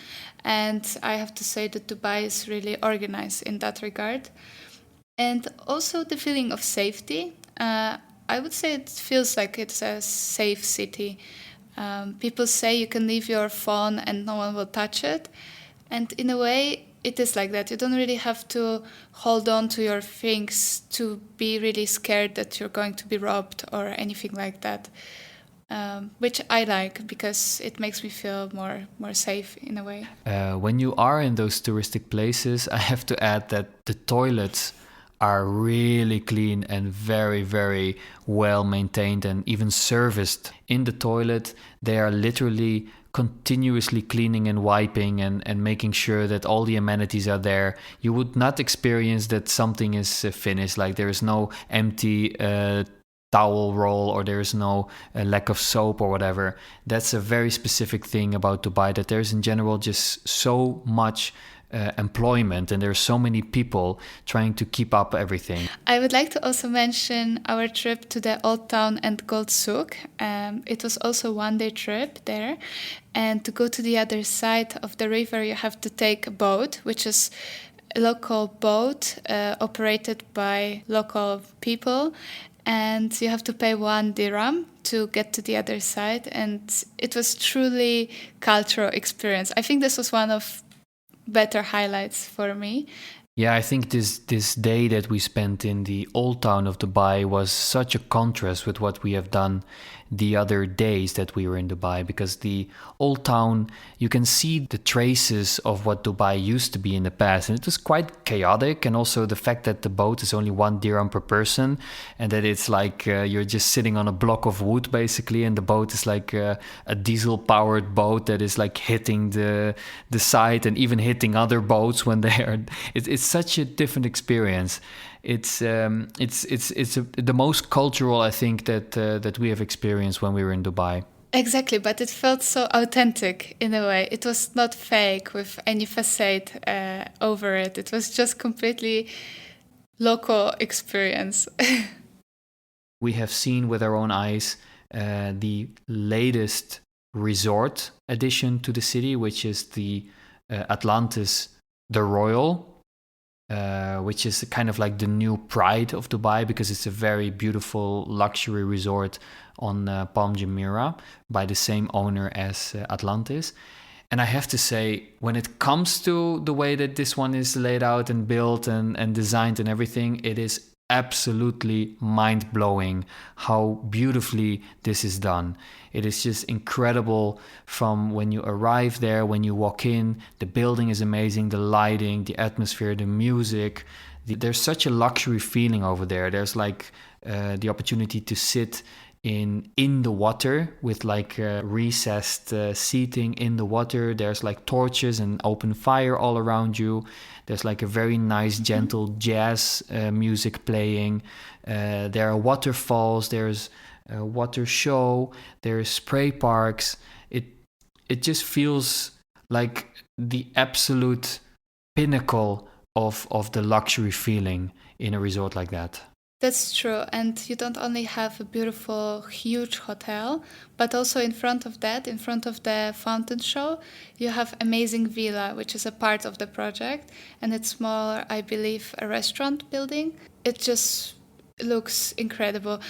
And I have to say that Dubai is really organized in that regard. And also the feeling of safety. I would say it feels like it's a safe city. People say you can leave your phone and no one will touch it. And in a way, it is like that. You don't really have to hold on to your things to be really scared that you're going to be robbed or anything like that. Which I like, because it makes me feel more safe in a way. When you are in those touristic places, I have to add that the toilets are really clean and very, very well maintained and even serviced. In the toilet, they are literally continuously cleaning and wiping and making sure that all the amenities are there. You would not experience that something is finished, like there is no empty towel roll, or there's no lack of soap or whatever. That's a very specific thing about Dubai, that there's in general just so much employment, and there's so many people trying to keep up everything. I would like to also mention our trip to the Old Town and Gold Souk. It was also a one-day trip there, and to go to the other side of the river you have to take a boat, which is local boat operated by local people, and you have to pay 1 dirham to get to the other side. And it was truly cultural experience. I think this was one of better highlights for me. Yeah, I think this day that we spent in the old town of Dubai was such a contrast with what we have done the other days that we were in Dubai, because the old town, you can see the traces of what Dubai used to be in the past, and it was quite chaotic. And also the fact that the boat is only 1 dirham per person, and that it's like you're just sitting on a block of wood basically, and the boat is like a diesel powered boat that is like hitting the side and even hitting other boats when they are. It's such a different experience. It's the most cultural, I think, that we have experienced when we were in Dubai. Exactly, but it felt so authentic in a way. It was not fake with any facade over it. It was just completely local experience. We have seen with our own eyes the latest resort addition to the city, which is the Atlantis, the Royal, which is kind of like the new pride of Dubai, because it's a very beautiful luxury resort on Palm Jumeirah by the same owner as Atlantis. And I have to say, when it comes to the way that this one is laid out and built and designed and everything, it is absolutely mind-blowing how beautifully this is done. It is just incredible from when you arrive there, when you walk in. The building is amazing, the lighting, the atmosphere, the music. There's such a luxury feeling over there. There's like the opportunity to sit in the water with like recessed seating in the water. There's like torches and open fire all around you. There's like a very nice gentle jazz music playing. There are waterfalls, there's a water show, there's spray parks. It just feels like the absolute pinnacle of the luxury feeling in a resort like that. That's true. And you don't only have a beautiful, huge hotel, but also in front of that, in front of the fountain show, you have amazing villa, which is a part of the project. And it's more, I believe, a restaurant building. It just looks incredible.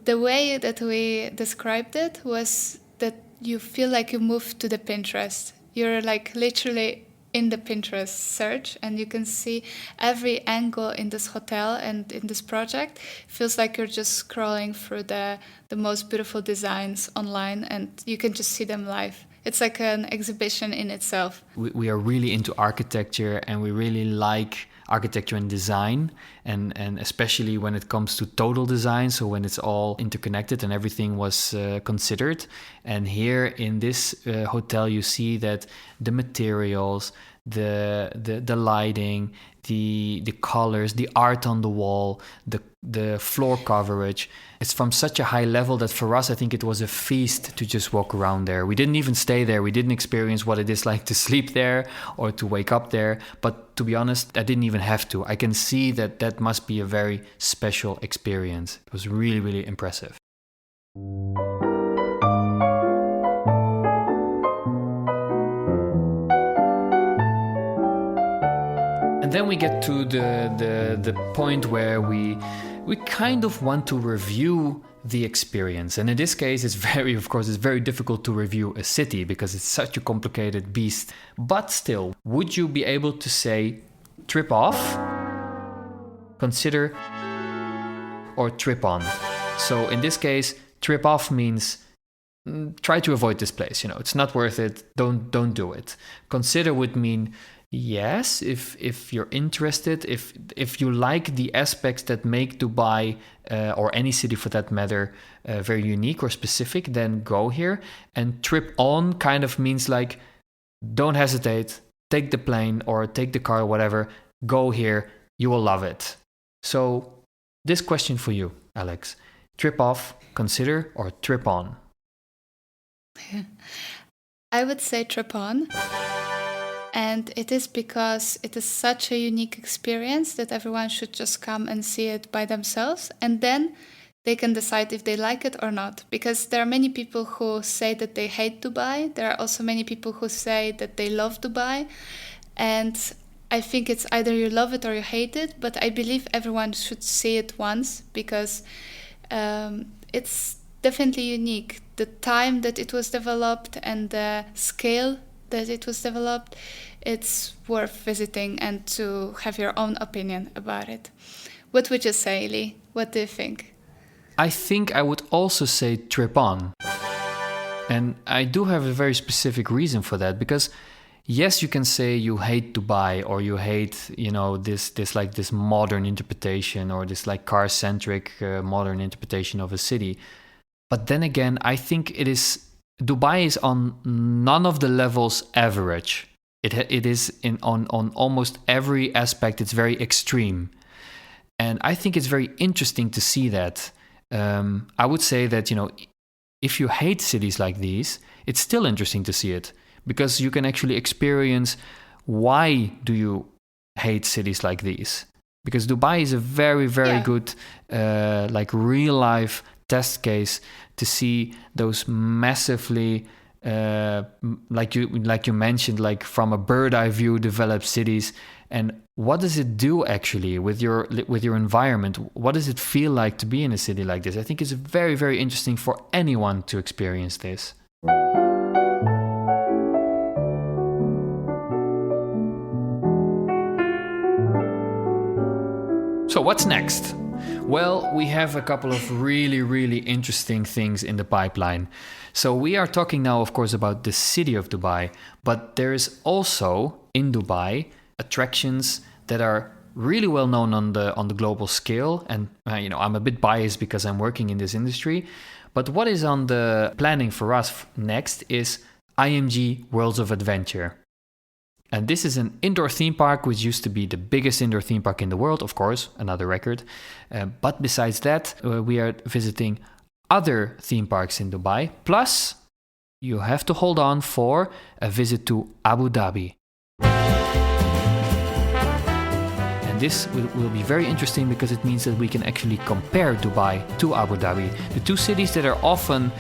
The way that we described it was that you feel like you moved to the Pinterest. You're like literally in the Pinterest search, and you can see every angle in this hotel and in this project. Feels like you're just scrolling through the most beautiful designs online, and you can just see them live. It's like an exhibition in itself. We are really into architecture, and we really like architecture and design, and especially when it comes to total design, so when it's all interconnected and everything was considered. And here in this hotel, you see that the materials, the lighting, the colors, the art on the wall, the floor coverage, it's from such a high level that for us, I think it was a feast to just walk around there. We didn't even stay there. We didn't experience what it is like to sleep there or to wake up there. But to be honest, I didn't even have to. I can see that must be a very special experience. It was really, really impressive. And then we get to the point where we kind of want to review the experience. And in this case, it's very difficult to review a city because it's such a complicated beast. But still, would you be able to say trip off, consider, or trip on? So in this case, trip off means try to avoid this place. It's not worth it. Don't do it. Consider would mean yes, if you're interested, if you like the aspects that make Dubai or any city for that matter very unique or specific, then go here. And trip on kind of means like don't hesitate, take the plane or take the car or whatever, go here, you will love it. So this question for you, Alex: trip off, consider, or trip on? I would say trip on. And it is because it is such a unique experience that everyone should just come and see it by themselves. And then they can decide if they like it or not. Because there are many people who say that they hate Dubai. There are also many people who say that they love Dubai. And I think it's either you love it or you hate it, but I believe everyone should see it once because it's definitely unique. The time that it was developed and the scale that it was developed, it's worth visiting and to have your own opinion about it. What would you say, Lee? What do you think? I think I would also say TripOn. And I do have a very specific reason for that, because yes, you can say you hate Dubai or you hate, this modern interpretation or this like car-centric modern interpretation of a city. But then again, I think Dubai is on none of the levels average. It is on almost every aspect. It's very extreme, and I think it's very interesting to see that. I would say that if you hate cities like these, it's still interesting to see it because you can actually experience why do you hate cities like these. Because Dubai is a very, very good real life test case to see those massively like you mentioned, like from a bird eye view developed cities. And what does it do actually with your environment? What does it feel like to be in a city like this? I think it's very, very interesting for anyone to experience this. So what's next? Well, we have a couple of really, really interesting things in the pipeline. So we are talking now, of course, about the city of Dubai, but there is also in Dubai attractions that are really well known on the global scale. And I'm a bit biased because I'm working in this industry. But what is on the planning for us next is IMG Worlds of Adventure. And this is an indoor theme park, which used to be the biggest indoor theme park in the world, of course, another record. But besides that, we are visiting other theme parks in Dubai. Plus, you have to hold on for a visit to Abu Dhabi. And this will be very interesting because it means that we can actually compare Dubai to Abu Dhabi. The two cities that are often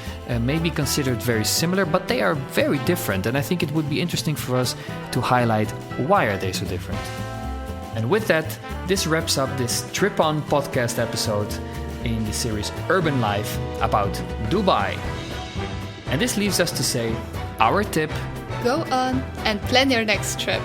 maybe considered very similar, but they are very different. And I think it would be interesting for us to highlight why are they so different. And with that, this wraps up this TripOn podcast episode in the series Urban Life about Dubai. And this leaves us to say, our tip: go on and plan your next trip.